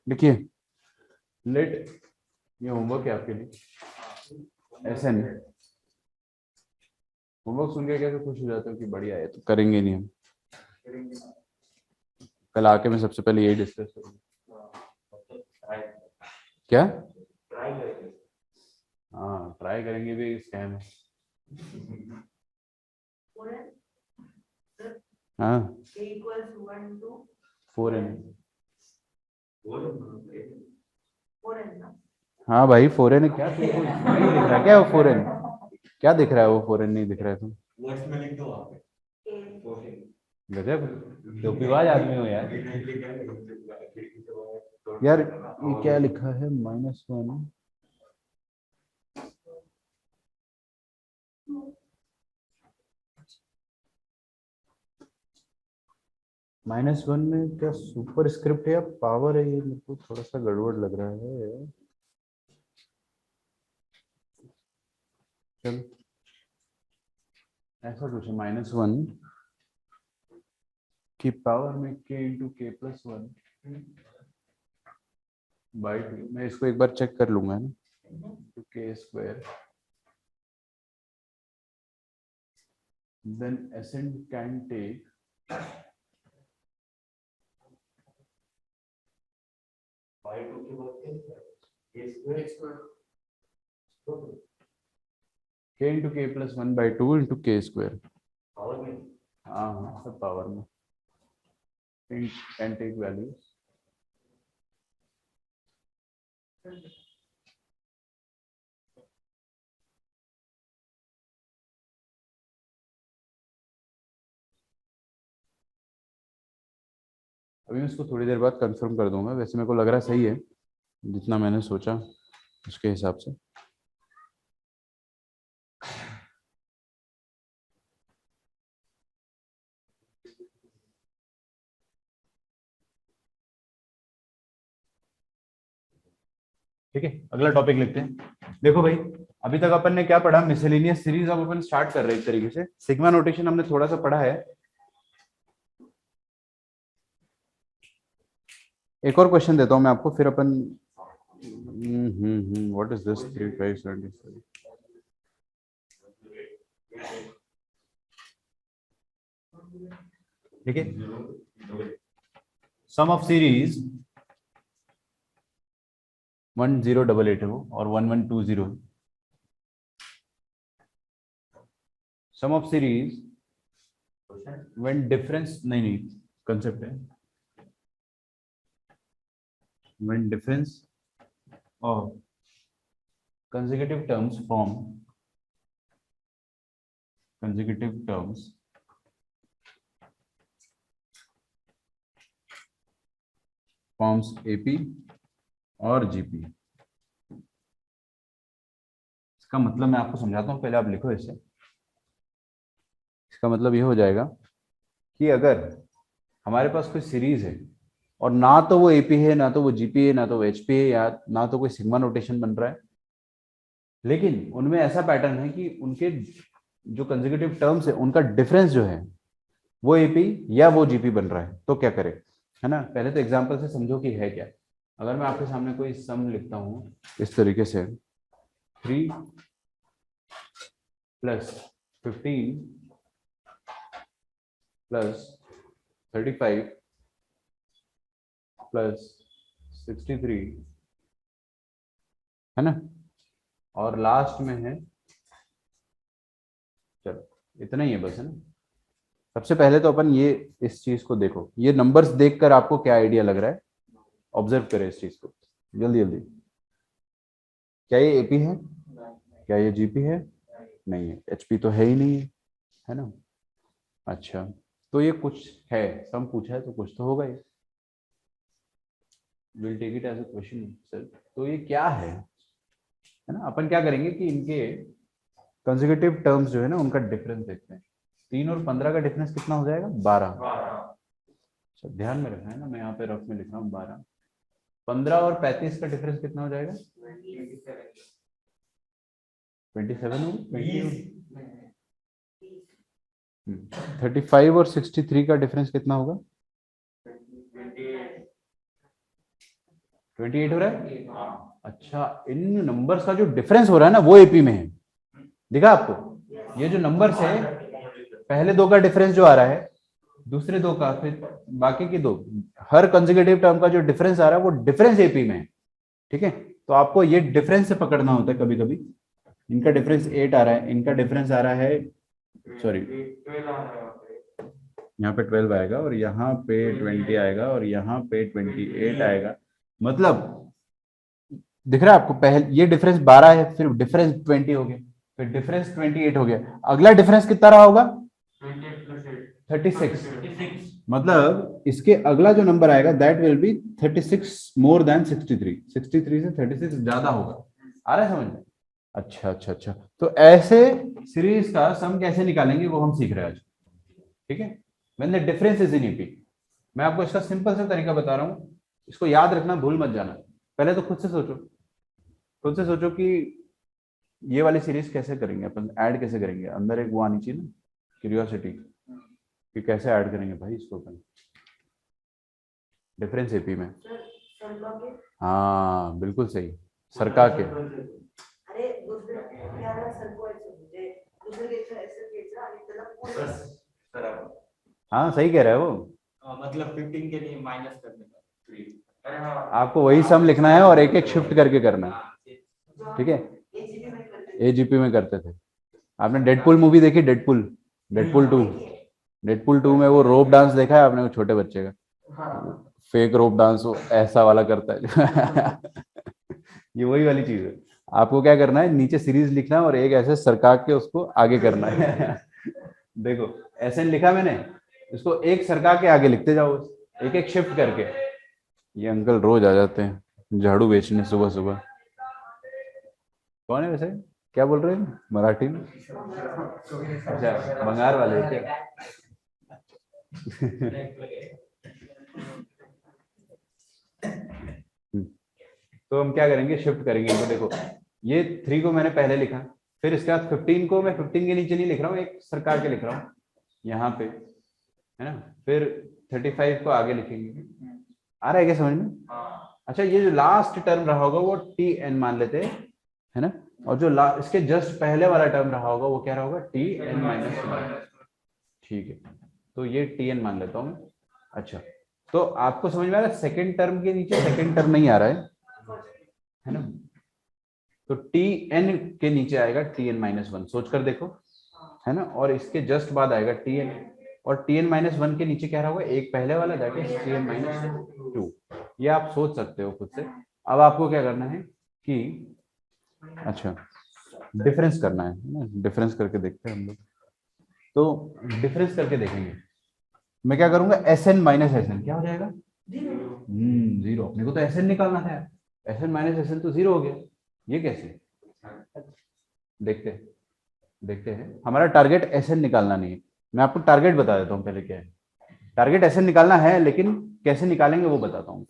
देखिए लेट, ये होमवर्क है आपके लिए, ऐसा नहीं होमवर्क सुन के कैसे खुश हो जाते हो कि बढ़िया है, तो करेंगे नहीं हम, कल आके मैं सबसे पहले यही डिस्कस करूँगा। क्या, ट्राई करेंगे। हाँ ट्राई करेंगे भी स्कैम है। हाँ 4n, हाँ भाई 4n है, क्या तुमको नहीं दिख रहा क्या वो 4n, क्या दिख रहा है वो 4n नहीं दिख रहा है तुम, वर्ड्स में लिख दो वहाँ पे। ओके। गजब धोखेबाज आदमी हो यार। यार ये क्या लिखा है -1, -1 में क्या सुपर स्क्रिप्ट है या पावर है, ये मेरे को थोड़ा सा गड़बड़ लग रहा है। चलो ऐसा कुछ है, -1 की पावर में k इंटू के प्लस 1 बाई 2। मैं इसको एक बार चेक कर लूंगा ना, तो के square then Sn can take by two की बात ए स्क्वायर k इंटू के प्लस 1 बाई 2 इंटू के स्क्वायर। पावर में हाँ हाँ सब पावर में, can take values। अभी मैं इसको थोड़ी देर बाद कंफर्म कर दूंगा, वैसे मेरे को लग रहा है सही है जितना मैंने सोचा उसके हिसाब से। ठीक है, अगला टॉपिक लिखते हैं। देखो भाई, अभी तक अपन ने क्या पढ़ा, मिसलेनियस सीरीज अब अपन स्टार्ट कर रहे हैं एक तरीके से। सिग्मा नोटेशन हमने थोड़ा सा पढ़ा है। एक और क्वेश्चन देता हूं मैं आपको, फिर अपन व्हाट इज दिस 3577। ठीक है, सम ऑफ सीरीज 1088 है वो, और 1120 है। Sum of series when difference, नहीं कंसेप्ट है, when difference of consecutive terms forms AP और GP। इसका मतलब मैं आपको समझाता हूँ, पहले आप लिखो इसे। इसका मतलब ये हो जाएगा कि अगर हमारे पास कोई सीरीज है और ना तो वो AP है, ना तो वो GP है, ना तो वो HP है, या ना तो कोई सिग्मा नोटेशन बन रहा है, लेकिन उनमें ऐसा पैटर्न है कि उनके जो कंसेक्यूटिव टर्म्स है उनका डिफरेंस जो है वो AP या वो GP बन रहा है, तो क्या करें, है ना। पहले तो एग्जांपल से समझो कि है क्या। अगर मैं आपके सामने कोई सम लिखता हूँ इस तरीके से, 3 प्लस 15 प्लस 35 प्लस 63, है ना, और लास्ट में है, चलो इतना ही है बस, है ना। सबसे पहले तो अपन ये इस चीज को देखो, ये नंबर्स देखकर आपको क्या आइडिया लग रहा है, ऑब्जर्व करें इस चीज को जल्दी जल्दी। क्या ये एपी है, क्या ये जीपी है, नहीं है, एचपी तो है ही नहीं है ना। अच्छा, तो ये कुछ है, सम पूछा है तो कुछ तो होगा ही। Will take it as a question sir. तो ये क्या है ना। अपन क्या करेंगे कि इनके कंसेक्यूटिव टर्म्स जो है ना उनका डिफरेंस देखते हैं। 3 और 15 का डिफरेंस कितना हो जाएगा, 12। अच्छा ध्यान में रखना है ना, मैं यहाँ पे रफ में लिख रहा हूँ 12। 15 और 35 का डिफरेंस कितना हो जाएगा, 27 हो, 35 और 63 का डिफरेंस कितना होगा, 28 हो रहा है। अच्छा, इन नंबर्स का जो डिफरेंस हो रहा है ना वो एपी में है, दिखा आपको। ये जो नंबर्स है, पहले दो का डिफरेंस जो आ रहा है, दूसरे दो का, फिर बाकी की दो, हर कंसेक्यूटिव टर्म का जो डिफरेंस आ रहा है वो डिफरेंस एपी में है। ठीक है, तो आपको ये डिफरेंस से पकड़ना होता है कभी कभी। इनका डिफरेंस 8 आ रहा है, इनका डिफरेंस आ रहा है, सॉरी यहाँ पे 12 आएगा, और यहाँ पे 20 आएगा, और यहाँ पे 28 आएगा। मतलब दिख रहा है आपको, पहले ये डिफरेंस 12 है, फिर डिफरेंस 20 हो गया, फिर डिफरेंस 28 हो गया, अगला डिफरेंस कितना रहा होगा, 36। मतलब इसके अगला जो नंबर आएगा that will B 36 more than 63। 63 से 36 ज्यादा होगा। आ रहा है समझ में। अच्छा अच्छा अच्छा, तो ऐसे सीरीज का सम कैसे निकालेंगे वो हम सीख रहे हैं आज। ठीक है, when the difference is in AP. मैं आपको इसका सिंपल सा तरीका बता रहा हूँ, इसको याद रखना, भूल मत जाना। पहले तो खुद से सोचो, खुद से सोचो कि ये वाली सीरीज कैसे करेंगे अपन, ऐड कैसे करेंगे। अंदर एक वो आनी चाहिए ना, क्यूरियोसिटी, कि कैसे ऐड करेंगे भाई इसको अपन डिफरेंस एपी में। हाँ बिल्कुल सही, सरका के। अरे दुसरे याला सरकवायचं म्हणजे दुसरं घ्यायचं ऐसे घ्यायचं आणि त्याला पूर्ण हाँ सही कह रहा है वो, मतलब 15 के लिए माइनस करने का 3। आपको वही सम लिखना है और एक एक शिफ्ट करके करना है, ठीक है। एजीपी में करते एजीपी में करते थे। आपने डेडपुल मूवी देखी, डेडपुल, डेडपुल 2, डेडपुल 2 में वो रोप डांस देखा है आपने, वो छोटे बच्चे का फेक रोप डांस वो ऐसा वाला करता है ये वही वाली चीज है। आपको क्या करना है, नीचे सीरीज लिखना है और एक ऐसे सरका के उसको आगे करना है देखो ऐसे लिखा मैंने, इसको एक सरका के आगे लिखते जाओ, एक एक शिफ्ट करके। ये अंकल रोज आ जाते हैं झाड़ू बेचने सुबह सुबह। कौन है वैसे, क्या बोल रहे हैं मराठी में? अच्छा बंगाल वाले हैं क्या? तो हम क्या करेंगे, शिफ्ट करेंगे इनको। देखो ये 3 को मैंने पहले लिखा, फिर इसके बाद 15 को मैं 15 के नीचे नहीं लिख रहा हूँ, एक सरका के लिख रहा हूँ यहाँ पे, है ना। फिर 35 को आगे लिखेंगे। आ रहा है क्या समझ में? अच्छा ये जो लास्ट टर्म रहा होगा वो टी एन मान लेते हैं, है ना। और जो इसके जस्ट पहले वाला टर्म रहा होगा वो क्या रहा होगा, टी एन माइनस 1। ठीक है, तो ये टी एन मान लेता हूँ। अच्छा तो आपको समझ में आ रहा है, सेकेंड टर्म के नीचे सेकेंड टर्म नहीं आ रहा है ना। तो टी एन के नीचे आएगा टी एन माइनस 1, सोच कर देखो, है ना। और इसके जस्ट बाद आएगा टी एन, और टी एन माइनस 1 के नीचे क्या रहा होगा, एक पहले वाला, that is T n minus 2। ये आप सोच सकते हो खुद से। अब आपको क्या करना है कि अच्छा डिफरेंस करना है ना, डिफरेंस करके देखते हैं हम लोग। तो डिफरेंस करके देखेंगे, मैं क्या करूंगा, S n minus S n क्या हो जाएगा, जीरो। अपने को तो एस एन निकालना था, S n minus S n तो जीरो हो गया। ये कैसे, देखते देखते हैं। हमारा टारगेट एस एन निकालना नहीं है, मैं आपको टारगेट बता देता हूँ पहले क्या है। टारगेट एस एन निकालना है, लेकिन कैसे निकालेंगे वो बताता हूँ।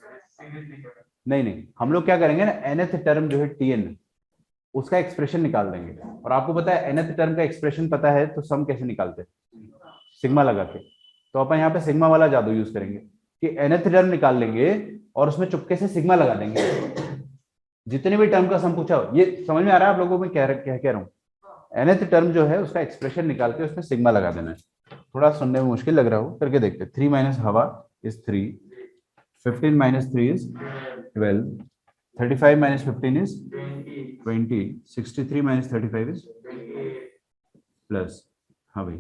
नहीं नहीं, हम लोग क्या करेंगे ना, nth टर्म जो है टी एन, उसका एक्सप्रेशन निकाल देंगे। और आपको पता है nth टर्म का एक्सप्रेशन पता है तो सम कैसे निकालते हैं, सिग्मा लगा के। तो अपन यहाँ पे सिग्मा वाला जादू यूज करेंगे कि nth टर्म निकाल लेंगे और उसमें चुपके से सिग्मा लगा देंगे। जितने भी टर्म का सम पूछा हो, ये समझ में आ रहा है आप लोगों को मैं क्या कह रहा हूँ। nth टर्म जो है उसका एक्सप्रेशन निकाल के उसमें सिग्मा लगा देना है। थोड़ा सुनने में मुश्किल लग रहा हो, करके देखते। 3 माइनस हवा is 3, 15 minus 3 is 12, 35 minus 15 is 20, 63 minus 35 is plus, हाँ भाई,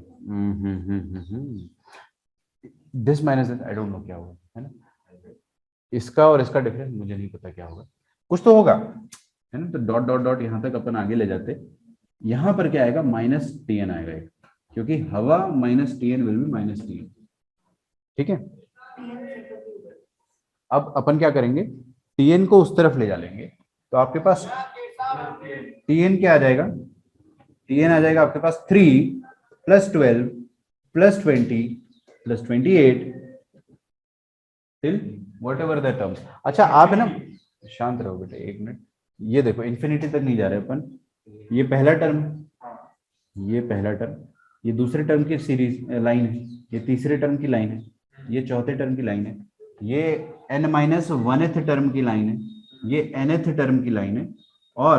this minus I don't know क्या होगा, है ना। इसका और इसका डिफरेंस मुझे नहीं पता क्या होगा, कुछ तो होगा, है ना। तो डॉट डॉट डॉट यहाँ तक अपन आगे ले जाते। यहाँ पर क्या आएगा, माइनस टी एन आएगा, क्योंकि हवा minus T n will be minus T n. ठीक है, अब अपन क्या करेंगे, टी एन को उस तरफ ले जा लेंगे। तो आपके पास टी एन क्या आ जाएगा, टी एन आ जाएगा आपके पास 3 plus 12 plus 20 plus 28 till what ever the terms. अच्छा आप है ना, शांत रहो बेटे एक मिनट। ये देखो इन्फिनिटी तक नहीं जा रहे अपन। ये पहला टर्म, ये पहला टर्म, ये दूसरे टर्म की सीरीज लाइन है, ये तीसरे टर्म की लाइन है, ये चौथे टर्म की लाइन है, ये n माइनस 1th टर्म की लाइन है, ये nth टर्म की लाइन है, और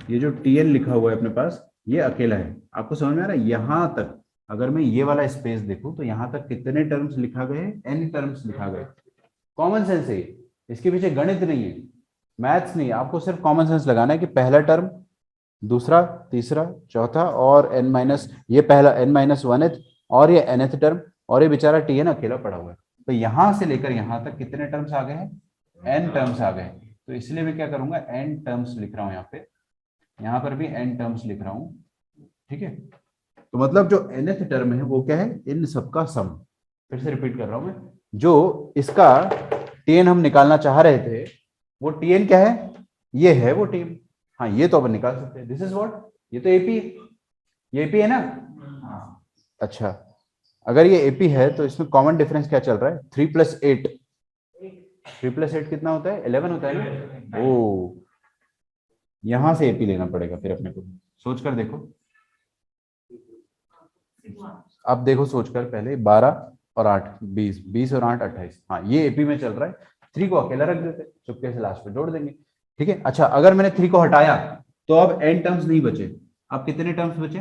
ये जो tn लिखा हुआ है अपने पास, ये अकेला है। आपको समझ में आ रहा है? यहां तक अगर मैं ये वाला स्पेस देखूं तो यहां तक कितने टर्म्स लिखा गए, n टर्म्स लिखा गए। कॉमन सेंस है, इसके पीछे गणित नहीं है, मैथ्स नहीं है। आपको सिर्फ कॉमन सेंस लगाना है कि पहला टर्म, दूसरा, तीसरा, चौथा, और n माइनस, ये पहला n माइनस 1th, और ये nth टर्म, और ये बेचारा टी एन अकेला पड़ा हुआ है। तो यहां से लेकर यहां तक कितने टर्म्स आ गए हैं, n टर्म्स आ गए। तो इसलिए मैं क्या करूंगा, n टर्म्स लिख रहा हूं यहाँ पे, यहाँ पर भी n टर्म्स लिख रहा हूं। ठीक है, तो मतलब जो nth टर्म है वो क्या है, इन सबका सम। फिर से रिपीट कर रहा हूं मैं, जो इसका टीएन हम निकालना चाह रहे थे, वो टीएन क्या है, ये है वो टीएन। हाँ ये तो अपन निकाल सकते हैं, दिस इज व्हाट, ये तो एपी, ये एपी है ना। अच्छा अगर ये एपी है तो इसमें कॉमन डिफरेंस क्या चल रहा है, 3+8, 3+8 कितना होता है, 11 होता है ना। ओ, यहां से एपी लेना पड़ेगा फिर अपने को, सोच कर देखो। अब देखो सोचकर पहले, 12 और 8 20, 20 और 8 28, हाँ ये एपी में चल रहा है। 3 को अकेला रख देते, चुपके से लास्ट में जोड़ देंगे, ठीक है। अच्छा, अगर मैंने 3 को हटाया तो अब n टर्म्स नहीं बचे, अब कितने टर्म्स बचे,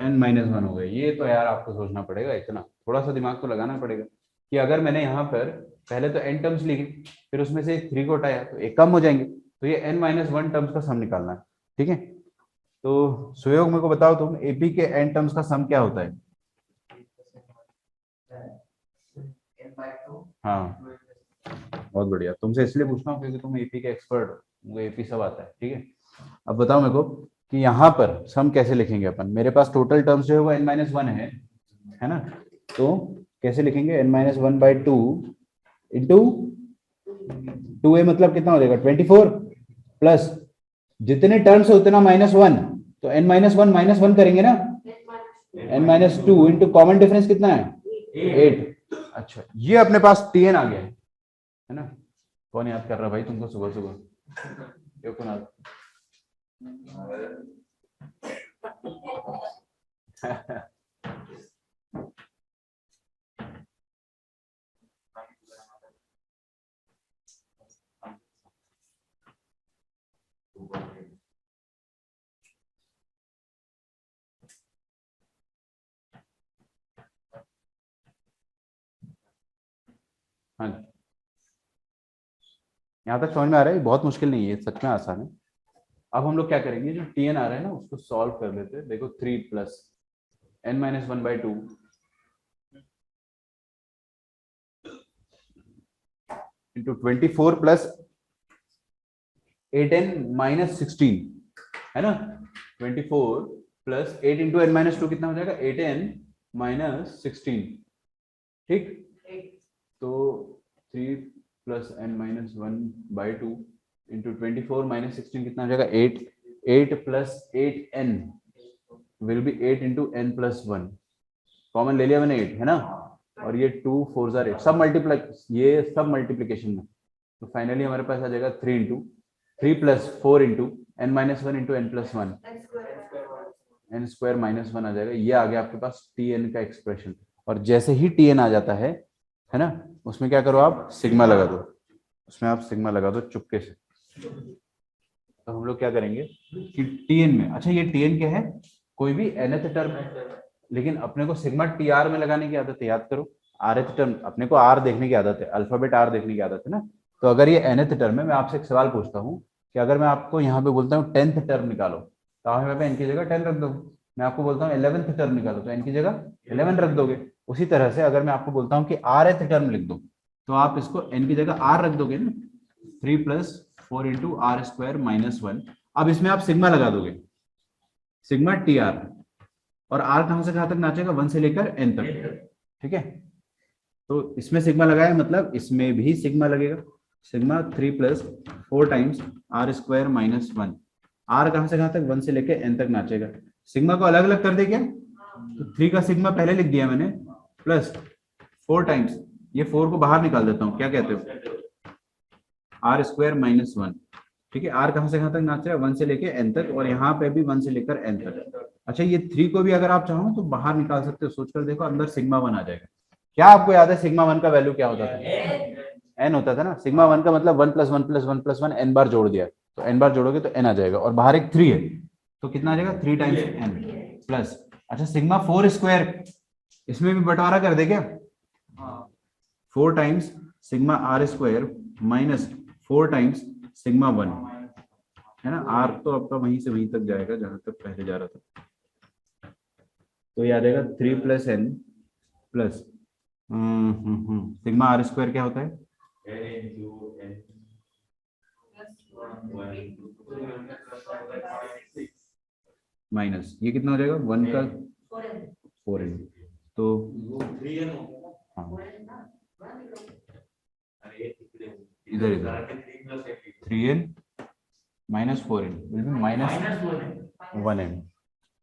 n-1 हो गए। ये तो यार आपको सोचना पड़ेगा, इतना थोड़ा सा दिमाग तो लगाना पड़ेगा कि अगर मैंने यहाँ पर पहले तो n टर्म्स लिखे, फिर उसमें से 3 को हटाया तो एक कम हो जाएंगे, तो ये n-1 टर्म्स का सम निकालना है, ठीक है। तो सुयोग मेरे को बताओ तुम, एपी के n टर्म्स का सम क्या होता है। हाँ बहुत बढ़िया, तुमसे इसलिए पूछता हूँ क्योंकि तुम एपी के एक्सपर्ट हो, मुझे एपी सब आता है, ठीक है। अब बताओ मेरे को कि यहाँ पर सम कैसे लिखेंगे अपन। मेरे पास टोटल टर्म्स जो है वो n-1 है ना, तो कैसे लिखेंगे, n-1/2 इंटू 2a, मतलब कितना हो जाएगा 24, प्लस जितने टर्म्स है उतना -1, तो n-1 करेंगे ना, n-2 इंटू कॉमन डिफरेंस कितना है 8। अच्छा, ये अपने पास tn आ गया है ना। कौन याद कर रहा भाई तुमको सुबह सुबह, ये कौन हाँ, यहाँ तक समझ में आ रहा है, ये बहुत मुश्किल नहीं है, सच में आसान है। अब हम लोग क्या करेंगे, जो tn आ रहा है ना उसको सॉल्व कर लेते हैं। देखो 3 plus n-1/2 into 24 plus 8n-16 है ना। 24 प्लस 8 इंटू n-2 कितना हो जाएगा, 8n-16, ठीक। तो 3 प्लस n-1/2 इंटू 24 - 16 कितना हो जाएगा 8, 8 plus 8n will be 8 into n+1, common ले लिया मैंने 8 है ना, और ये 2 4 8 सब मल्टीप्लाई, ये सब मल्टीप्लीकेशन में, तो फाइनली हमारे पास आ जाएगा 3 into 3 plus 4 into n-1 into n+1, n² - 1 आ जाएगा। ये आ गया आपके पास tn का एक्सप्रेशन। और जैसे ही tn आ जाता है ना, उसमें क्या करो आप सिग्मा लगा दो, उसमें आप सिग्मा लगा दो चुपके से। तो हम लोग क्या करेंगे कि tn में, अच्छा ये tn क्या है, कोई भी nth टर्म है, लेकिन अपने को सिग्मा tr में लगाने की आदत है, याद करो। rth टर्म अपने को r देखने की आदत है, अल्फाबेट r देखने की आदत है ना। तो अगर ये nth टर्म है, मैं आपसे एक सवाल पूछता हूँ कि अगर मैं आपको यहाँ पे बोलता हूँ 10th टर्म निकालो, तो आप यहाँ पे n की जगह 10 रख दोगे। मैं आपको बोलता हूँ 11th टर्म निकालो, तो n की जगह 11 रख दोगे। उसी तरह से अगर मैं आपको बोलता हूँ कि rth टर्म लिख दो, तो आप इसको n की जगह r रख दोगे ना, 3 प्लस 4 इंटू r²-1। अब इसमें आप सिग्मा लगा दोगे, सिग्मा tr, और r कहां से कहां तक नाचेगा, 1 से लेकर n तक, ठीक है। तो इसमें सिग्मा लगाया मतलब इसमें भी सिग्मा लगेगा, sigma 3 plus 4 times r²-1। r कहां से कहां तक, 1 से लेकर n तक नाचेगा। सिग्मा को अलग अलग कर दे क्या, तो 3 का सिग्मा पहले लिख दिया मैंने, प्लस 4 टाइम्स, ये 4 को बाहर निकाल देता हूं, क्या कहते हो, r²-1, ठीक है। r कहां से कहां तक नाच रहा है, 1 से लेकर n तक, और यहाँ पे भी 1 से लेकर n तक। अच्छा, ये 3 को भी अगर आप चाहो तो बाहर निकाल सकते हो, सोचकर देखो, अंदर सिग्मा 1 आ जाएगा। क्या आपको याद है सिग्मा 1 का वैल्यू क्या होता था, n होता था ना। सिग्मा 1 का मतलब 1+1+1+1 n बार जोड़ दिया, तो n बार जोड़ोगे तो n आ जाएगा, और बाहर एक 3 है, तो कितना आ जाएगा 3 टाइम्स n प्लस। अच्छा, सिग्मा 4², इसमें भी बंटवारा कर दे क्या, 4 times sigma r² - 4 times sigma 1, है ना। r तो आपका वहीं से वहीं तक जाएगा जहां तक पहले जा रहा था, तो ये आ जाएगा 3 plus n plus sigma r² क्या होता है, माइनस ये कितना हो जाएगा 1 का 4n, तो हाँ इधर इधर 3n - 4n will be -1n,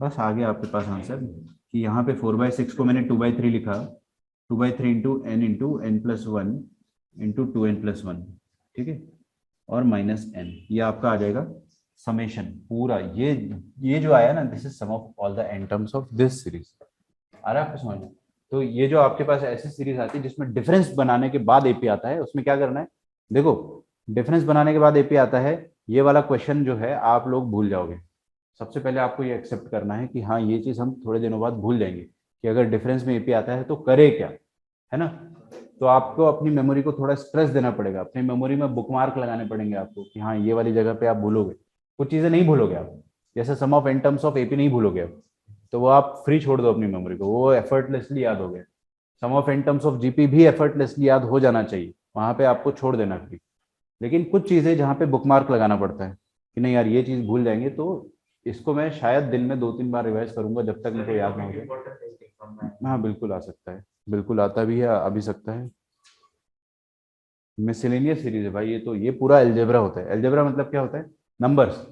बस आ गया आपके पास आंसर। कि यहाँ पे 4/6 को मैंने 2/3 लिखा, 2/3 इंटू एन +1 इंटू 2n+1, ठीक है, और -n, ये आपका आ जाएगा समेशन पूरा। ये जो आया ना, this is sum of all the n terms of this series. आ रहा है आपको समझ में? तो ये जो आपके पास ऐसी सीरीज आती है जिसमें डिफरेंस बनाने के बाद एपी आता है, उसमें क्या करना है, देखो डिफरेंस बनाने के बाद एपी आता है, ये वाला क्वेश्चन जो है आप लोग भूल जाओगे। सबसे पहले आपको ये एक्सेप्ट करना है कि हाँ, ये चीज हम थोड़े दिनों बाद भूल जाएंगे कि अगर डिफरेंस में एपी आता है तो करे क्या, है ना। तो आपको अपनी मेमोरी को थोड़ा स्ट्रेस देना पड़ेगा, अपनी मेमोरी में बुकमार्क लगाने पड़ेंगे आपको कि हाँ, ये वाली जगह पे आप भूलोगे, कुछ चीजें नहीं भूलोगे आप, जैसे sum of n terms of AP नहीं भूलोगे आप, तो वो आप फ्री छोड़ दो अपनी मेमोरी को, वो एफर्टलेसली याद हो गया। Sum of n terms of GP भी एफर्टलेसली याद हो जाना चाहिए, वहां पे आपको छोड़ देना फ्री। लेकिन कुछ चीजें जहाँ पे बुकमार्क लगाना पड़ता है कि नहीं यार, ये चीज भूल जाएंगे, तो इसको मैं शायद दिन में 2-3 बार रिवाइज करूंगा जब तक मुझे याद ना हो जाए। हाँ बिल्कुल आ सकता है, बिल्कुल आता भी है, आ भी सकता है। मिसलेनियस सीरीज है भाई ये, तो ये पूरा एल्जेब्रा होता है। एल्जेब्रा मतलब क्या होता है, नंबर्स।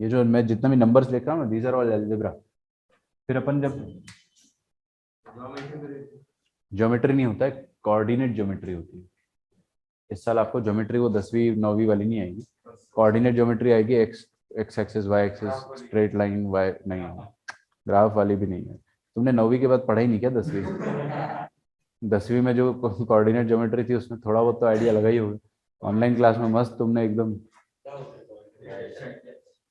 ये जो मैं जितना भी नंबर्स लिख रहा हूँ, दीज आर ऑल एल्जेब्रा। फिर अपन जब ज्योमेट्री नहीं होता है, कोऑर्डिनेट ज्योमेट्री होती है। इस साल आपको ज्योमेट्री वो 10वीं 9वीं वाली नहीं आएगी, कोऑर्डिनेट ज्योमेट्री आएगी। X x axis, y axis, straight line, y नहीं है, ग्राफ वाली भी नहीं है। तुमने 9वीं के बाद पढ़ा ही नहीं क्या 10वीं? 10वीं में जो कोऑर्डिनेट ज्योमेट्री थी उसमें थोड़ा बहुत तो आइडिया लगा ही होगा। ऑनलाइन क्लास में मस्त तुमने एकदम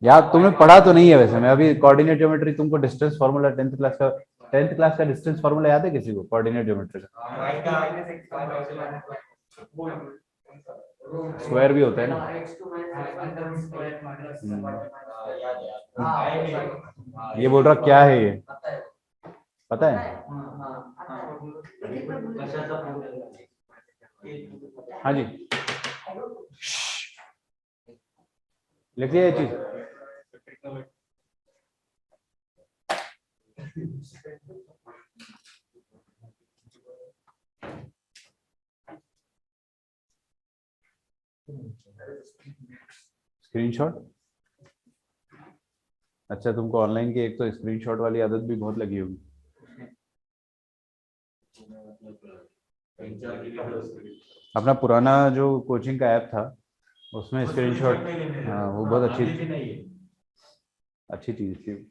यार, तुमने पढ़ा तो नहीं है वैसे। मैं अभी कोऑर्डिनेट ज्योमेट्री तुमको डिस्टेंस फार्मूला 10th क्लास का डिस्टेंस फार्मूला याद है किसी को कोऑर्डिनेट ज्योमेट्री का? स्क्वायर भी होता है ना। ये बोल रहा क्या है ये, पता है? हाँ जी, लिख लिया ये चीज। स्क्रीनशॉट? अच्छा, तुमको ऑनलाइन की एक तो स्क्रीनशॉट वाली आदत भी बहुत लगी होगी। अपना पुराना जो कोचिंग का ऐप था उसमें स्क्रीनशॉट, हाँ वो बहुत अच्छी चीज थी।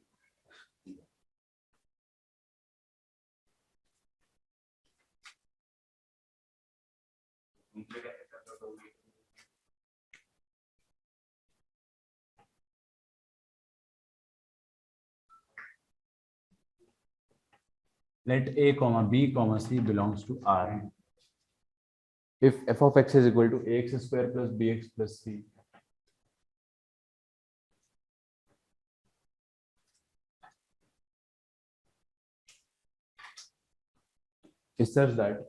Let a comma b comma c belongs to R if f of x is equal to ax square plus bx plus c is such that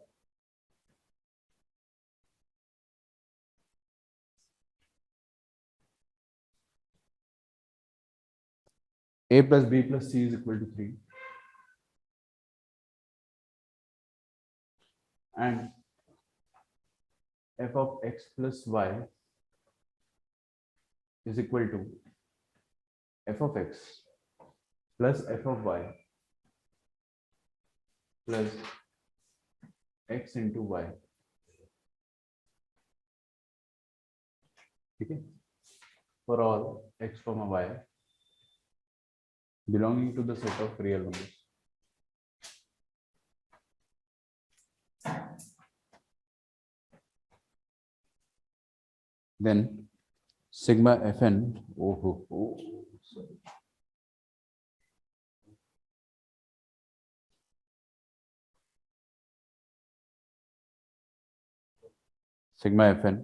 a plus b plus c is equal to 3 and f of x plus y is equal to f of x plus f of y plus x into y, ठीक है, for all x comma y belonging to the set of real numbers. Then sigma fn, sigma fn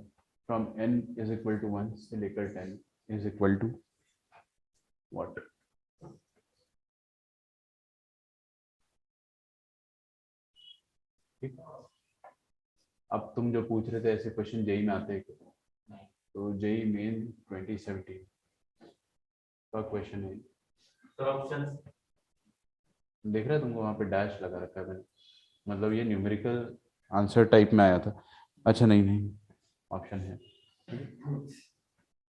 from n is equal to 1 से लेकर 10 is equal to what? ठीक। अब तुम जो पूछ रहे थे ऐसे क्वेश्चन जेई में आते हैं, तो जेई मेन 2017 का क्वेश्चन है। तो ऑप्शंस देख रहे हो तुमको वहां पे डैश लगा रखा है मैंने, मतलब ये न्यूमेरिकल आंसर टाइप में आया था। अच्छा नहीं नहीं, ऑप्शन है।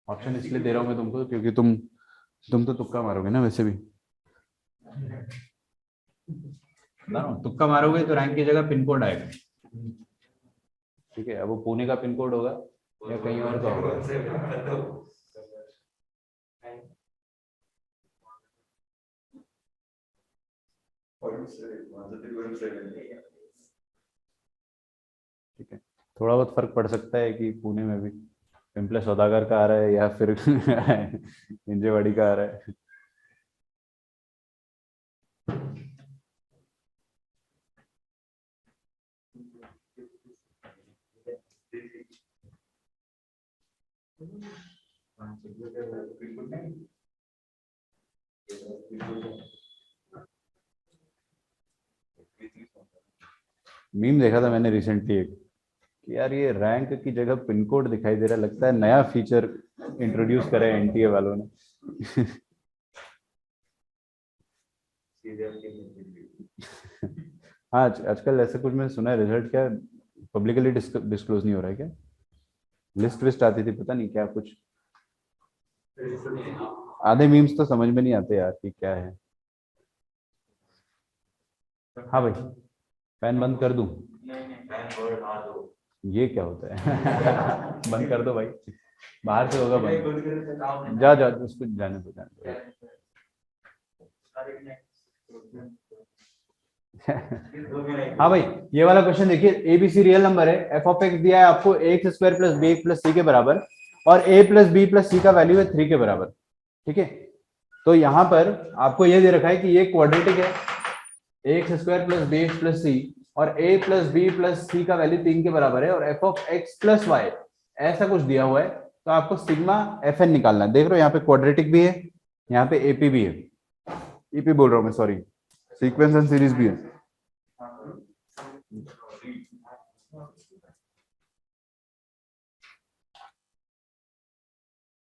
ऑप्शन इसलिए दे रहा हूँ मैं तुमको क्योंकि तुम तो तुक्का मारोगे ना वैसे भी। बता रहा हूँ, तुक्का मारोगे तो रैंक की जगह पिन कोड आएगा। ठीक है, अब वो पुणे का पिन कोड होगा या कहीं और का होगा। ठीक है, थोड़ा बहुत फर्क पड़ सकता है कि पुणे में भी पिंपले सौदागर का आ रहा है या फिर इंजेवाड़ी का आ रहा है। मीम देखा था मैंने रिसेंटली एक, कि यार ये रैंक की जगह पिन कोड दिखाई दे रहा है, लगता है नया फीचर इंट्रोड्यूस करे एनटीए वालों ने। हाँ, आजकल ऐसा कुछ मैंने सुना है, रिजल्ट क्या पब्लिकली डिस्क्लोज नहीं हो रहा है क्या? लिस्ट विस्ट आती थी, पता नहीं क्या कुछ। आधे मीम्स तो समझ में नहीं आते यार कि क्या है। हाँ भाई, फैन बंद कर दूं? ये क्या होता है? बंद कर दो भाई, बाहर से होगा बंद। जा जा उसको जाने दो, जाने दो। हाँ भाई, ये वाला क्वेश्चन देखिए, एबीसी रियल नंबर है, एफ ऑफ एक्स दिया है आपको X square plus B X plus C के बराबर, और A plus B plus C का वैल्यू है 3 के बराबर। ठीक है, तो यहां पर आपको ये दे रखा है कि ये क्वाड्रेटिक है, X square plus B X plus C, और A plus B plus C का वैल्यू 3 के बराबर है, और F of x plus Y ऐसा कुछ दिया हुआ है। तो आपको सिग्मा एफ एन निकालना है। देख रहे हो यहाँ पे क्वाड्रेटिक भी है, यहाँ पे एपी भी है, ईपी बोल रहा हूँ मैं, सॉरी, सीक्वेंस एंड सीरीज भी है।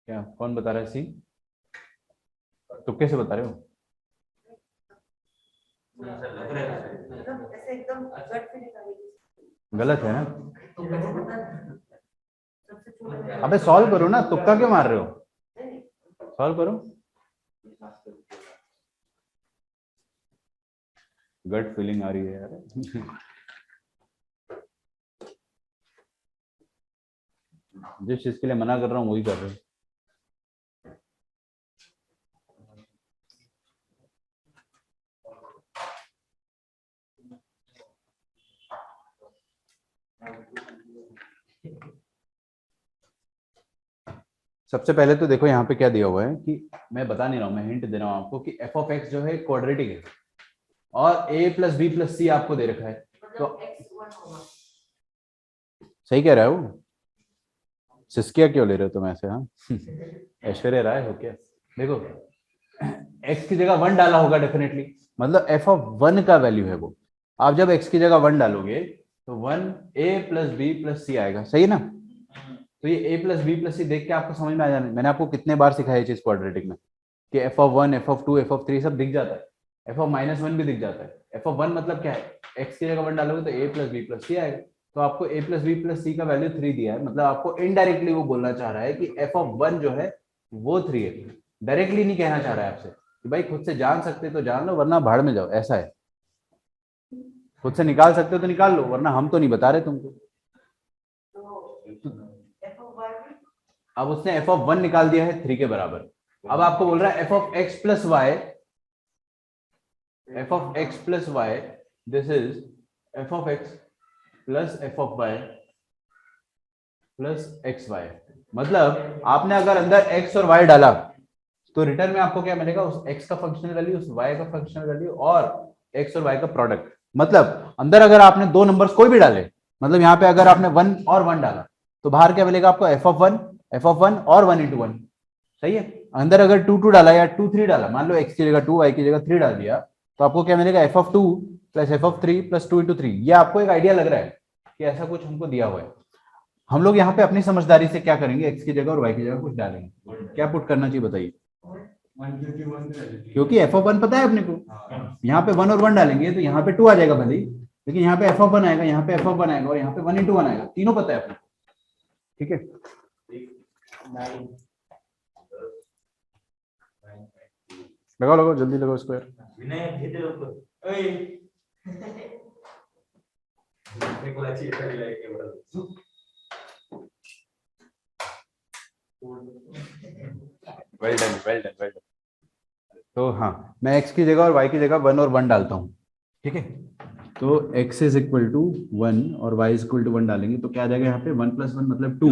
क्या कौन बता रहा है सी? तुक्के से बता रहे हो? मतलब ऐसे एकदम गट फीलिंग आ रही गलत है ना? है। सबसे छोटा अबे सॉल्व करो ना, तुक्का क्यों मार रहे हो? नहीं, सॉल्व करो। गट फीलिंग आ रही है यार। जिस चीज के लिए मना कर रहा हूँ वही कर रहे हो। सबसे पहले तो देखो यहाँ पे क्या दिया हुआ है, कि मैं बता नहीं रहा हूँ, मैं हिंट दे रहा हूँ आपको कि एफ ऑफ एक्स जो है क्वाड्रेटिक है, और ए प्लस बी प्लस सी आपको दे रखा है। तो मतलब x1 होगा। सही कह रहा है वो। सिस्किया क्यों ले रहे हो तुम ऐसे? हाँ, ऐश्वर्या राय हो क्या? देखो, x की जगह 1 डाला होगा डेफिनेटली, मतलब एफ ऑफ 1 का वैल्यू है वो। आप जब x की जगह 1 डालोगे तो 1 ए प्लस बी प्लस सी आएगा, सही है ना? तो ये ए प्लस बी प्लस सी देख के आपको समझ में आ जाना। मैंने आपको कितने बार सिखाया ये चीज क्वाड्रेटिक में, कि F of 1 F of 2 F of 3 सब दिख जाता है, एफ ऑफ -1 भी दिख जाता है। एफ ऑफ 1 मतलब क्या है, x की जगह 1 डालोगे तो ए प्लस बी प्लस सी आएगा। तो आपको ए प्लस बी प्लस सी का वैल्यू 3 दिया है, मतलब आपको इनडायरेक्टली वो बोलना चाह रहा है कि एफ ऑफ 1 जो है वो 3 है। डायरेक्टली नहीं कहना चाह रहा है आपसे कि भाई खुद से जान सकते तो जान लो, वरना भाड़ में जाओ, ऐसा है। खुद से निकाल सकते हो तो निकाल लो, वरना हम तो नहीं बता रहे तुमको। तो f of y भी अब उसने एफ ऑफ 1 निकाल दिया है 3 के बराबर। अब आपको बोल रहा है F of x plus y, f of x plus y, this is f of x plus f of y plus x y. मतलब आपने अगर अंदर एक्स और वाई डाला तो रिटर्न में आपको क्या मिलेगा, उस एक्स का फंक्शनल वैल्यू, उस वाई का फंक्शनल वैल्यू, और एक्स और वाई का प्रोडक्ट। मतलब अंदर अगर आपने दो नंबर्स कोई भी डाले, मतलब यहाँ पे अगर आपने 1 और 1 डाला तो बाहर क्या मिलेगा आपको, एफ ऑफ वन और 1 into 1। सही है। अंदर अगर 2 डाला या 2 3 डाला, मान लो एक्स की जगह 2 वाई की जगह 3 डाल दिया, तो आपको क्या मिलेगा, F of 2 plus f of 3 plus 2 into 3। ये आपको एक आइडिया लग रहा है कि ऐसा कुछ हमको दिया हुआ है। हम लोग यहाँ पे अपनी समझदारी से क्या करेंगे, एक्स की जगह और वाई की जगह कुछ डालेंगे। क्या पुट करना चाहिए बताइए? क्योंकि एफ ऑफ 1 पता है अपने को, यहाँ पे 1 और 1 डालेंगे तो यहाँ पे 2 आ जाएगा भले ही, लेकिन यहाँ पे एफ ऑफ 1 आएगा, यहाँ पे एफ ऑफ 1 आएगा, और यहाँ पे 1 into 1 आएगा, तीनों पता है अपने को। ठीक है, लगाओ लगाओ जल्दी लगाओ इसको यार। Well done well done well done. तो हाँ, मैं x की जगह और y की जगह 1 और 1 डालता हूँ, ठीक है। तो x इज इक्वल टू 1 और y इज इक्वल टू 1 डालेंगे तो क्या आ जाएगा यहाँ पे 1 + 1 मतलब 2,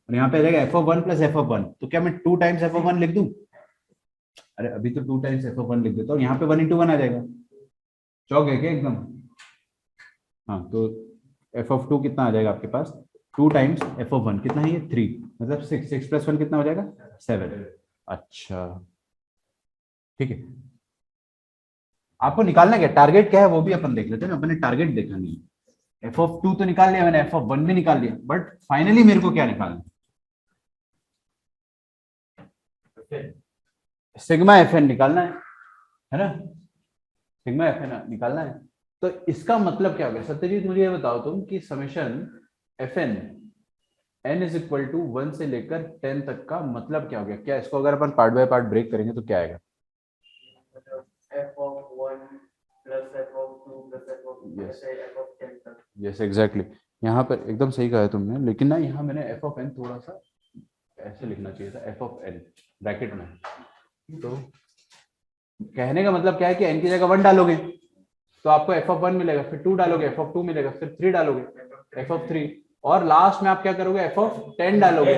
और यहाँ पे आ जाएगा f(1 + f(1), तो क्या मैं 2 टाइम्स f(1) लिख दूं? अरे अभी तो 2 टाइम्स f(1) लिख देता हूँ, यहाँ पे 1 × 1 आ जाएगा। चौक है क्या एकदम? हाँ, तो f(2) कितना आ जाएगा आपके पास? 2 टाइम्स f(1) कितना है ये? 3, मतलब 6, 6 + 1 कितना हो जाएगा? 7। अच्छा ठीक है, आपको निकालना क्या, टारगेट क्या है वो भी अपन देख लेते हैं ना। अपने टारगेट देखा नहीं, f(2) तो निकाल लिया मैंने, f(1) भी निकाल लिया, बट फाइनली मेरे को क्या निकालना है? सिग्मा fn निकालना है ना? सिग्मा fn निकालना है। तो इसका मतलब क्या हो गया सत्यजीत, मुझे ये बताओ तुम कि summation fn n is equal to 1 से लेकर 10 तक का मतलब क्या हो गया? क्या इसको अगर अपन पार्ट बाय पार्ट ब्रेक करेंगे तो क्या आएगा? f(1 + f(2 + f(10) तक। यस एग्जैक्टली, यहाँ पर एकदम सही कहा है तुमने, लेकिन ना यहाँ मैंने f(n) थोड़ा सा ऐसे लिखना चाहिए था, f(n) ब्रैकेट में। तो कहने का मतलब क्या है कि n की जगह 1 डालोगे तो आपको f(1) मिलेगा, फिर 2 डालोगे f(2) मिलेगा, फिर 3 डालोगे f(3), और लास्ट में आप क्या करोगे f(10) डालोगे।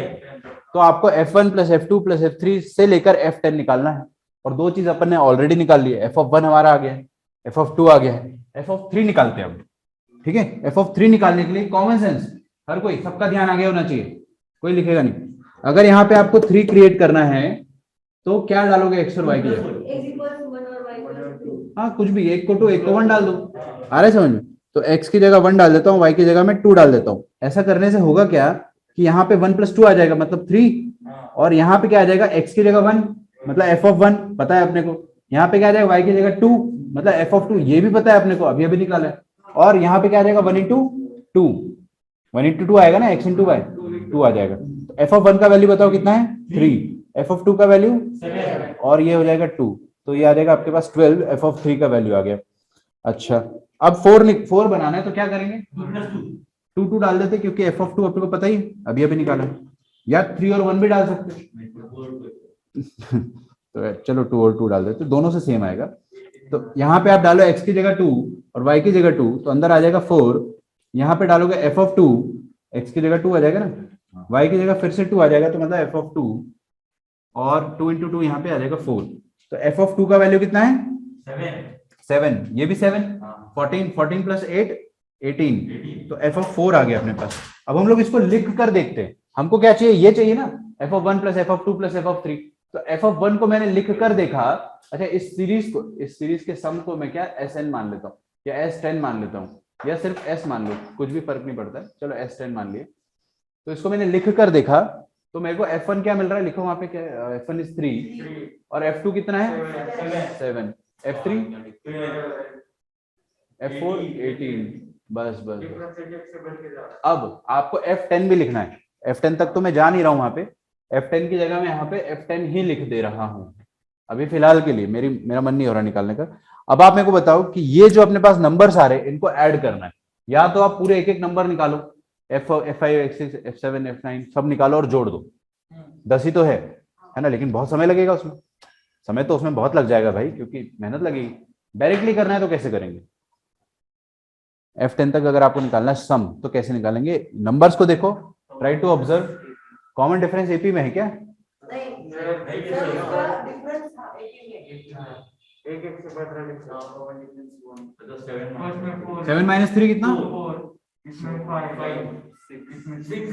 तो आपको f(1 + f(2 + f(3) से लेकर f(10) निकालना है, और दो चीज अपन ने ऑलरेडी निकाल ली है, f(1) हमारा आ गया है, f(2) आ गया है, f(3) निकालते हैं अब, ठीक है। f(3) निकालने के लिए कॉमन सेंस, हर कोई, सबका ध्यान आगे होना चाहिए, कोई लिखेगा नहीं। अगर यहाँ पे आपको 3 क्रिएट करना है तो क्या डालोगे x और y की जगह? x equals to 1 और y equals to 2। हाँ कुछ भी, एक को 2 एक को 1 डाल दो, आ रहा है समझ में? तो x की जगह 1 डाल देता हूँ, y की जगह मैं 2 डाल देता हूँ। ऐसा करने से होगा क्या कि यहाँ पे 1 + 2 आ जाएगा मतलब 3, और यहाँ पे क्या आ जाएगा x की जगह 1 मतलब f(1) पता है अपने को, यहाँ पे क्या आ जाएगा y की जगह 2 मतलब f(2), ये भी पता है अपने को, अभी अभी निकाला है। और यहाँ पे क्या आ जाएगा 1 × 2, 1 × 2 आएगा ना, x × y 2 आ जाएगा। तो f(1) का वैल्यू बताओ कितना है? 3, f(2) का वैल्यू 7, और ये हो जाएगा 2, तो ये आ जाएगा आपके पास 12, f(3) का वैल्यू आ गया। अच्छा, अब 4 बनाना है तो क्या करेंगे? 2 2 डाल देते, क्योंकि f(2) अपने को पता ही अभी अभी निकाला है, या 3 और 1 भी डाल सकते तो चलो 2 और 2 डाल देते, दोनों से सेम आएगा। तो यहाँ पे आप डालो x की जगह 2 और y की जगह 2, तो अंदर आ जाएगा 4। यहाँ पे डालोगे f(2), x की जगह 2 आ जाएगा ना, y की जगह फिर से 2 आ जाएगा, तो मतलब f(2) और 2 × 2 यहाँ पे आ जाएगा 4। तो f(2) का वैल्यू कितना है? 7, ये भी 7, 14, 14 + 8 18, तो f(4) आ गया अपने पास। अब हम लोग इसको लिख कर देखते हैं, हमको क्या चाहिए? ये चाहिए ना, f(1 + f(2 + f(3), तो f(1) को मैंने लिख कर देखा। अच्छा, इस सीरीज के सम को मैं क्या Sn मान लेता हूँ, या S10 मान लेता हूँ, या सिर्फ S मान लो, कुछ भी फर्क नहीं पड़ता है, चलो S10 मान लिए। तो इसको मैंने लिख कर देखा तो मेरे को f(1) क्या मिल रहा है, लिखो वहां पे क्या, f(1) इज 3, और f(2) कितना है? 7, f(3) f(4) 18, बस बस बस। अब आपको f(10) भी लिखना है, f(10) तक तो मैं जा नहीं रहा हूं वहां पे, f(10) की जगह मैं यहाँ पे f(10) ही लिख दे रहा हूं अभी फिलहाल के लिए, मेरा मन नहीं हो रहा निकालने का। अब आप मेरे को बताओ कि ये जो अपने पास नंबर्स आ रहे हैं इनको ऐड करना है, या तो आप पूरे एक एक नंबर निकालो, f5 f6 f7 f9 सब निकालो और जोड़ दो, 10 ही तो है ना, लेकिन बहुत समय लगेगा उसमें, समय तो उसमें बहुत लग जाएगा भाई, क्योंकि मेहनत लगेगी। डायरेक्टली करना है तो कैसे करेंगे? f10 तक अगर आपको निकालना है सम, तो कैसे निकालेंगे? नंबर्स को देखो, try to observe, common difference AP में है क्या? नहीं सर, उसका डिफरेंस था एक एक से बढ़ रहा है, 7 - 3 कितना? इसमें 5 6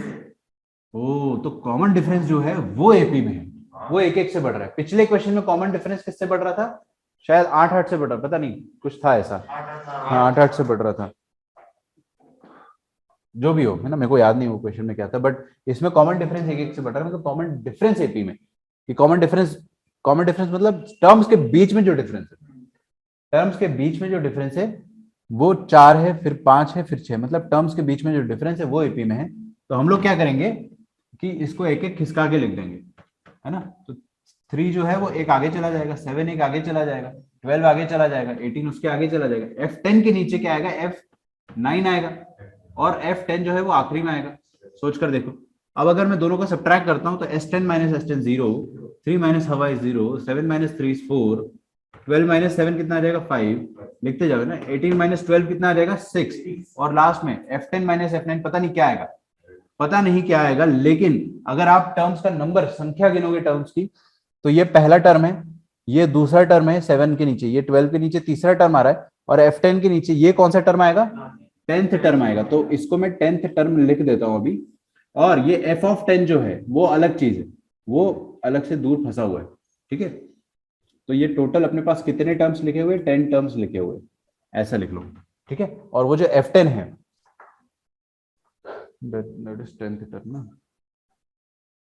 ओ, तो कॉमन डिफरेंस जो है वो एपी में है, वो एक एक से बढ़ रहा है। पिछले क्वेश्चन में कॉमन डिफरेंस किससे बढ़ रहा था? शायद 8 8 से बढ़ रहा, पता नहीं, कुछ था ऐसा, हाँ 8 8 से बढ़ रहा था, जो भी हो, है ना, मेरे को याद नहीं वो क्वेश्चन में क्या था, बट इसमें कॉमन डिफरेंस एक एक से बढ़ रहा है, मतलब कॉमन डिफरेंस एपी में, कि कॉमन डिफरेंस मतलब टर्म्स के बीच में जो डिफरेंस है, टर्म्स के बीच में जो डिफरेंस है वो 4 है, फिर 5 है, फिर 6, मतलब टर्म्स के बीच में जो डिफरेंस है वो एपी में है। तो हम लोग क्या करेंगे कि इसको एक एक खिसका के लिख देंगे, है ना। तो 3 जो है वो एक आगे चला जाएगा, 7 एक आगे चला जाएगा, 12 आगे चला जाएगा, 18 उसके आगे चला जाएगा, F10 के नीचे क्या आएगा, F9 आएगा, और F10 जो है वो आखिरी में आएगा। सोच कर देखो, अब अगर मैं दोनों को सब्ट्रैक्ट करता हूं तो S10 माइनस S10 0, 3 माइनस हवा इज 0, 7 माइनस 3 इज 4, 12 माइनस 7 कितना आ जाएगा 5, लिखते जाओ ना, 18 माइनस 12 कितना आ जाएगा 6, और लास्ट में F10 माइनस F9 पता नहीं क्या आएगा, पता नहीं क्या आएगा। लेकिन अगर आप टर्म्स का नंबर संख्या गिनोगे टर्म्स की, तो ये पहला टर्म है, ये दूसरा टर्म है 7 के नीचे, ये 12 के नीचे तीसरा टर्म आ रहा है, और F10 के नीचे ये कौन सा टर्म आएगा, 10th टर्म आएगा। तो इसको मैं 10th टर्म लिख देता हूं अभी, और ये F10 जो है वो अलग चीज है, वो अलग से दूर फंसा हुआ है, ठीक है। तो ये टोटल अपने पास कितने टर्म्स लिखे हुए, 10 टर्म्स लिखे हुए, ऐसा लिख लो, ठीक है। और वो जो F10 है that is 10th टर्म ना,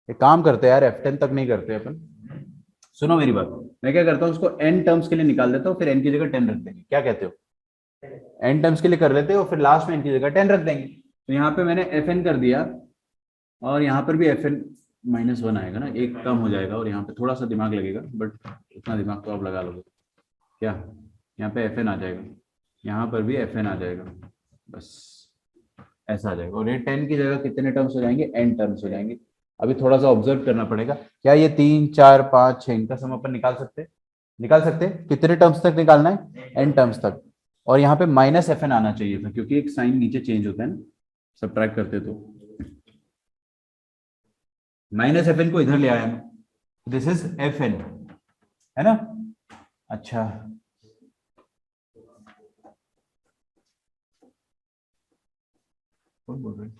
एक काम करते हैं यार, F10 तक नहीं करते अपन, सुनो मेरी बात, मैं क्या करता हूँ उसको n टर्म्स के लिए निकाल देता हूँ, फिर n की जगह 10 रख देंगे, क्या कहते हो, n टर्म्स के लिए कर लेते हो, फिर लास्ट में n की जगह 10 रख देंगे। तो यहाँ पे मैंने Fn कर दिया, और यहाँ पर भी Fn -1 आएगा ना, एक कम हो जाएगा, और यहाँ पे थोड़ा सा दिमाग लगेगा, बट इतना दिमाग तो आप लगा लोगे क्या, यहाँ पे Fn आ जाएगा, यहाँ पर भी Fn आ जाएगा, बस ऐसा आ जाएगा। और ये 10 की जगह कितने टर्म्स हो जाएंगे, n टर्म्स हो जाएंगे। अभी थोड़ा सा ऑब्जर्व करना पड़ेगा, क्या ये 3 4 5 6 इनका सम अपन निकाल सकते, निकाल सकते, कितने टर्म्स तक निकालना है, n टर्म्स तक। और यहाँ पे -Fn आना चाहिए था, क्योंकि एक साइन नीचे चेंज होता है ना सब्ट्रैक्ट करते, तो -Fn को इधर ले आया मैं, दिस इज Fn, है ना। अच्छा, कौन बोल रहे हैं,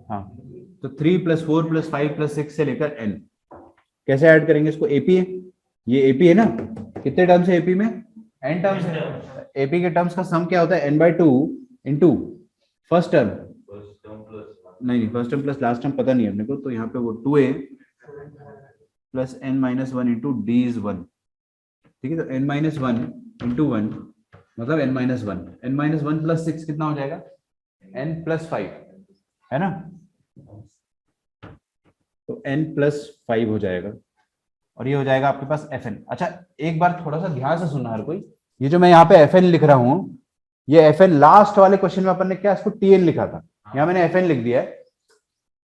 हाँ, तो 3 + 4 + 5 + 6 से लेकर n, कैसे ऐड करेंगे इसको, एपी है, ये एपी है ना, कितने टर्म्स है एपी में, n टर्म्स है, एपी के टर्म्स का सम क्या होता है, n/2 इंटू फर्स्ट टर्म, नहीं first term plus last term पता नहीं है अपने को, तो यहाँ पे वो 2a + n-1 into d is 1, ठीक है। तो n-1 इंटू 1 मतलब n-1, n-1 + 6 कितना हो जाएगा, n + 5, है ना, तो n + 5 हो जाएगा, और ये हो जाएगा आपके पास Fn। अच्छा, एक बार थोड़ा सा ध्यान से सुनना हर कोई, ये जो मैं यहाँ पे Fn लिख रहा हूँ, ये Fn लास्ट वाले क्वेश्चन में अपन ने क्या इसको Tn लिखा था, यहाँ मैंने Fn लिख दिया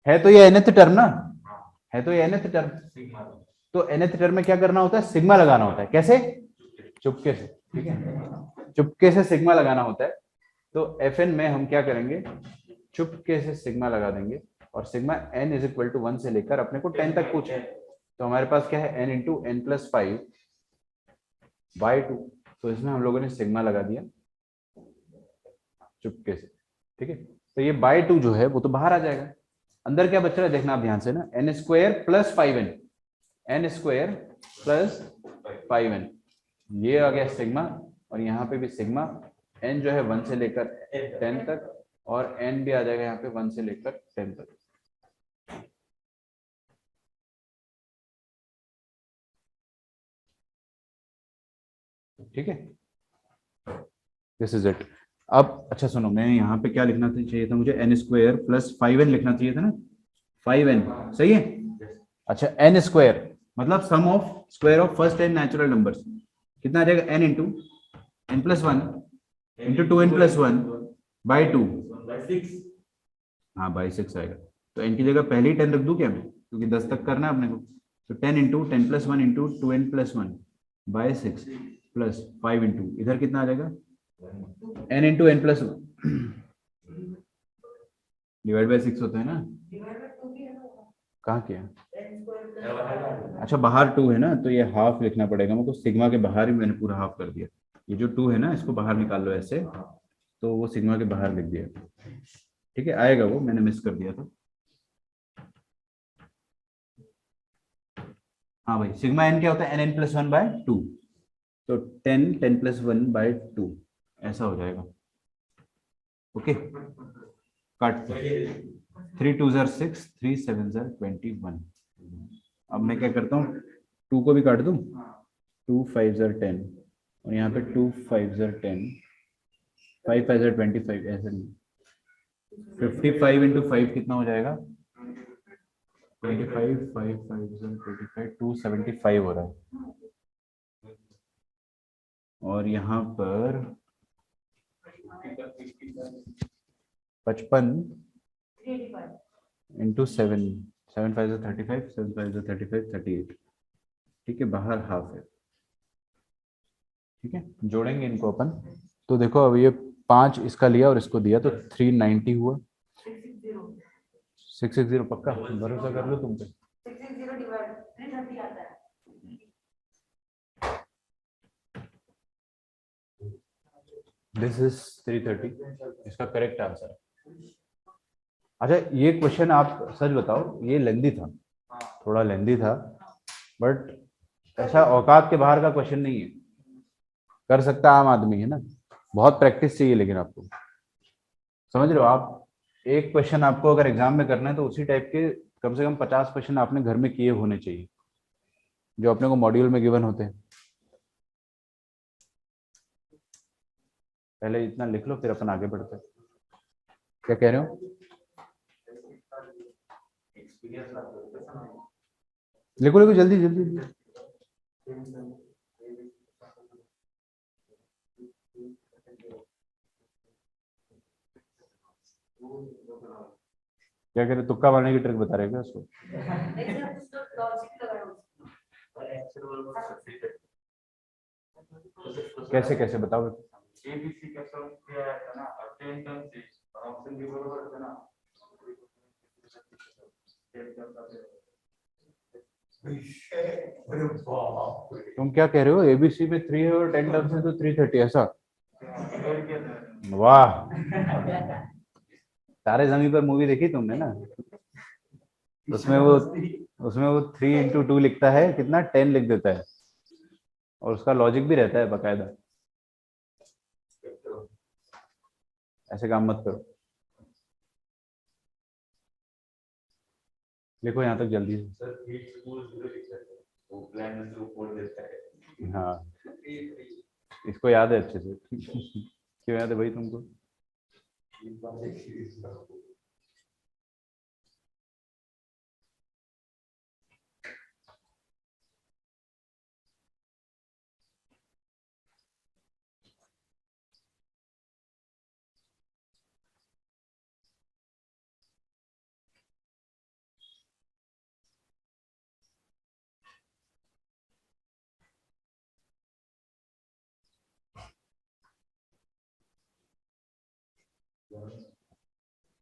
है तो ये nth टर्म ना, है तो ये nth टर्म, तो nth टर्म में क्या करना होता है, सिग्मा लगाना होता है, कैसे, चुपके से, ठीक है, चुपके से सिग्मा लगाना होता है। तो Fn में हम क्या करेंगे, चुपके से सिग्मा लगा देंगे, और सिग्मा n = 1 से लेकर अपने को 10 तक पूछे, तो हमारे पास क्या है, n × n + 5/2, तो इसमें हम लोगों ने सिग्मा लगा दिया चुपके से, ठीक है। तो ये /2 जो है वो तो बाहर आ जाएगा, अंदर क्या बच रहा है देखना आप ध्यान से ना, n² + 5n, n² + 5n, ये आ गया सिग्मा, और यहाँ पे भी सिग्मा, n जो है 1 से लेकर 10 तक, और n भी आ जाएगा यहाँ पे 1 से लेकर 10 तक, ठीक है, दिस इज इट। अब अच्छा सुनो, मैं यहाँ पे क्या लिखना चाहिए था मुझे, n² + 5n लिखना चाहिए था ना, 5n सही है। अच्छा, n² मतलब sum of square of first n natural numbers, कितना आ जाएगा, n × n + 1 इंटू 2n + 1/2, हाँ 6 आएगा। तो n की जगह पहले ही 10 रख दूं क्या मैं, क्योंकि 10 तक करना है अपने को, तो 10 × 10 + 1 इंटू 2n + 1/6 प्लस 5 इंटू इधर कितना आ जाएगा, n × n + 1 डिवाइड बाय 6 होता है ना, कहाँ किया, अच्छा बाहर 2 है ना, तो ये हाफ लिखना पड़ेगा मेरे को, सिग्मा के बाहर ही मैंने पूरा हाफ कर दिया, ये जो 2 है ना इसको बाहर निकाल लो ऐसे, तो वो सिग्मा के बाहर लिख दिया, ठीक है, आएगा वो, मैंने मिस कर दिया था। हाँ भाई, सिग्मा n क्या होता है, n + 1/2, तो 10 + 1/2 ऐसा हो जाएगा, ओके, काट 3 2 = 6, 3 7 = 21। अब मैं क्या करता हूँ, 2 को भी काट दूं, 2 5 = 10, और यहाँ पे 2 5 = 10, 5 5 = 25, ऐसे नहीं, 55 × 5 कितना हो जाएगा, 25 5 5 25 275 हो रहा है, और यहाँ पर 55 इंटू 7, 7 5 35, 7 5 35 38, ठीक है, बाहर हाफ है, ठीक है, जोड़ेंगे इनको अपन। तो देखो अब ये 5 इसका लिया और इसको दिया तो 390 हुआ। 660 पक्का, भरोसा कर लो तुम पे। 660 डिवाइड 330 आता है। दिस इज 330, इसका करेक्ट आंसर। अच्छा ये क्वेश्चन आप सच बताओ, ये लेंदी था, थोड़ा लेंदी था, बट ऐसा औकात के बाहर का क्वेश्चन नहीं है, कर सकता आम आदमी है ना, बहुत प्रैक्टिस चाहिए लेकिन आपको, समझ रहे हो आप। एक क्वेश्चन आपको अगर एग्जाम में करना है तो उसी टाइप के कम से कम 50 क्वेश्चन आपने घर में किए होने चाहिए, जो अपने को मॉड्यूल में गिवन होते हैं। पहले इतना लिख लो फिर अपन आगे बढ़ते हैं। क्या कह रहे हो? लिखो लिखो जल्दी जल्दी। क्या कह रहे, तुक्का मारने की ट्रिक बता रहे हो क्या उसको? नहीं सर, उसका लॉजिक लगा रहा हूँ। कैसे कैसे बताओ। एबीसी का सम किया था ना, और 10 टर्म से ऑप्शन भी बरोबर था ना। तुम क्या कह रहे हो, एबीसी में 3 है और 10 टर्म्स है तो 330, ऐसा? वाह, तारे जमीन पर मूवी देखी तुमने ना, उसमें वो 3 into 2 लिखता है कितना, 10 लिख देता है, और उसका लॉजिक भी रहता है बकायदा। ऐसे काम मत करो, लिखो यहाँ तक जल्दी से। हाँ इसको याद है अच्छे से। क्यों याद है भाई तुमको?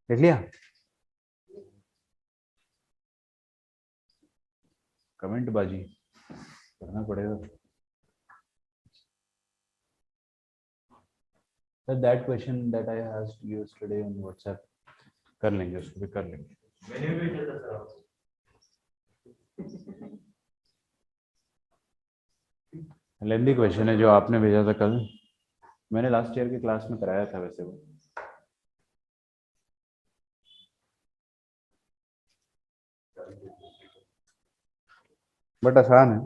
लिख लिया? कमेंट बाजी करना पड़ेगा। Sir that question that I asked you yesterday on WhatsApp, कर लेंगे उसको भी, कर लेंगे। मैंने भी भेजा था सर। लेंदी क्वेश्चन है जो आपने भेजा था कल, मैंने लास्ट ईयर की क्लास में कराया था वैसे वो। बट आसान है।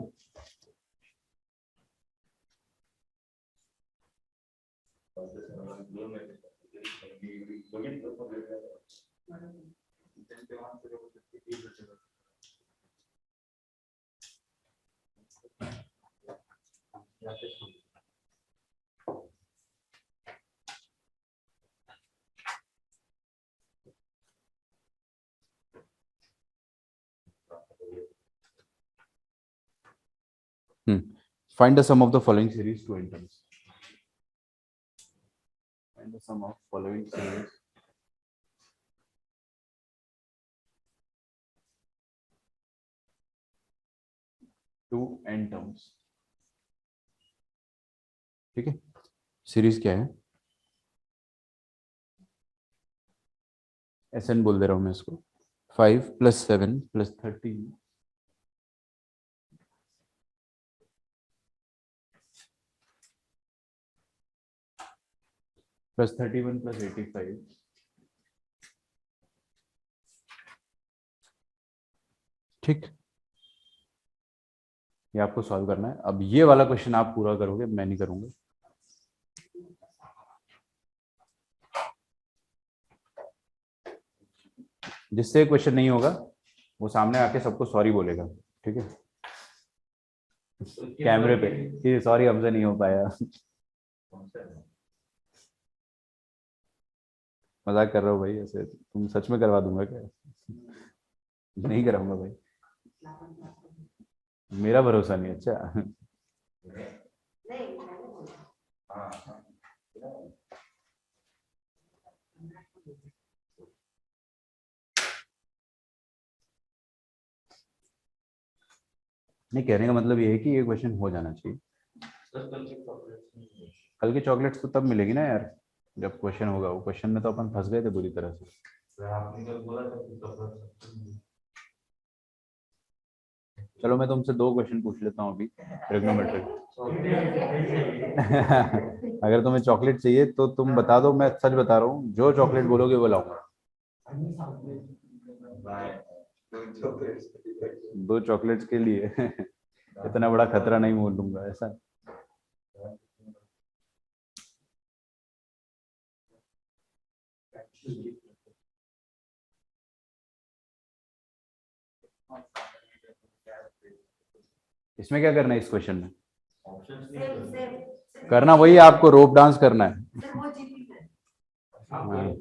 Find the sum of the following series to n terms. Find the sum of following series to n terms. ठीक है, सीरीज क्या है? एस एन बोल दे रहा हूं मैं इसको। 5 + 7 + 13 + 31 + 85, ठीक, ये आपको सॉल्व करना है। अब ये वाला क्वेश्चन आप पूरा करोगे, मैं नहीं करूंगा। जिससे क्वेश्चन नहीं होगा वो सामने आके सबको सॉरी बोलेगा, ठीक है, कैमरे पे कि सॉरी हमसे नहीं हो पाया। मजाक कर रहा हूँ भाई, ऐसे तुम सच में करवा दूंगा क्या? नहीं कराऊंगा भाई, मेरा भरोसा नहीं। अच्छा नहीं मैंने बोला। नहीं, कहने का मतलब ये है कि ये क्वेश्चन हो जाना चाहिए। कल की चॉकलेट्स तो तब मिलेगी ना यार जब क्वेश्चन होगा। वो क्वेश्चन में तो अपन फंस गए थे बुरी तरह से। आपने कल बोला था कि कपड़ा चलो मैं तुमसे 2 क्वेश्चन पूछ लेता हूँ अभी, ट्रिग्नोमेट्री। अगर तुम्हें चॉकलेट चाहिए तो तुम बता दो, मैं सच बता रहा हूँ, जो चॉकलेट बोलोगे वो लाऊंगा। 2 चॉकलेट्स के लिए इतना बड़ा खतरा नहीं मोल लूंगा ऐसा। इसमें क्या करना है इस क्वेश्चन में? सेम सेम करना वही है, आपको रोप डांस करना है। सिर्फ वो जीती है। हाँ।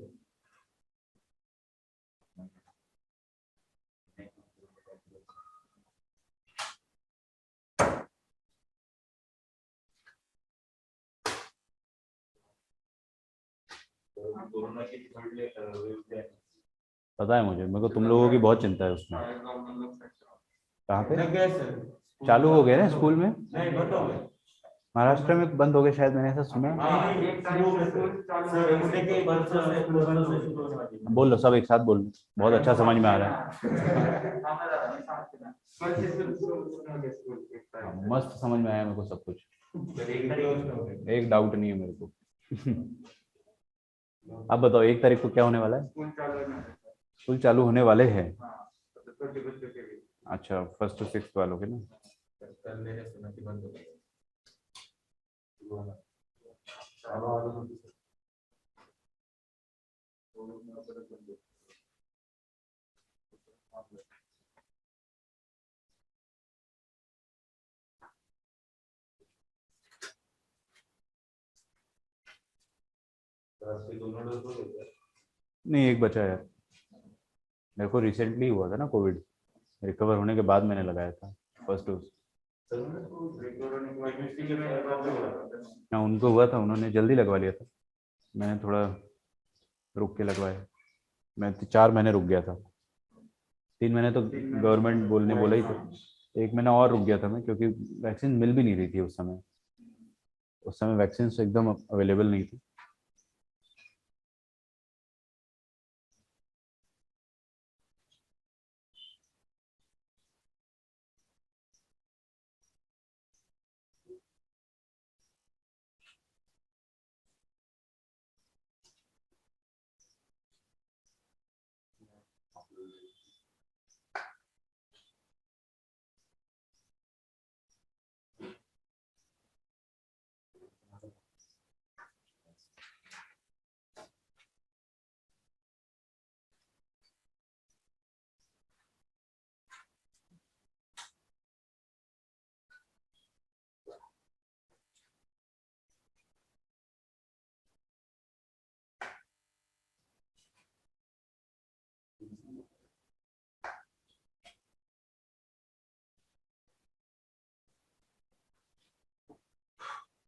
कोरोना की थर्ड वेव पता है मुझे, मेरे को तुम लोगों की बहुत चिंता है उसमें। कहाँ पे चालू हो गए ना स्कूल में? नहीं बंद हो गए। महाराष्ट्र में बंद हो गए शायद, मैंने ऐसा सुना। बोल लो सब एक साथ बोल लो, बहुत अच्छा समझ में आ रहा है। हाँ, मस्त समझ में आया मेरे को सब कुछ, एक डाउट नहीं है मेरे को। अब बताओ 1 तारीख को क्या होने वाला है? स्कूल चालू होने वाले हैं। अच्छा, 1st to 6th वालों के ना। नहीं, एक बचा है यार। मेरे को रिसेंटली हुआ था ना कोविड, रिकवर होने के बाद मैंने लगाया था फर्स्ट डोज। हाँ, उनको हुआ था, उन्होंने जल्दी लगवा लिया था, मैंने थोड़ा रुक के लगवाया। मैं 4 महीने रुक गया था। 3 महीने तो गवर्नमेंट बोलने बोला ही था। 1 महीना और रुक गया था मैं, क्योंकि वैक्सीन मिल भी नहीं रही थी उस समय। उस समय वैक्सीन एकदम अवेलेबल नहीं थी।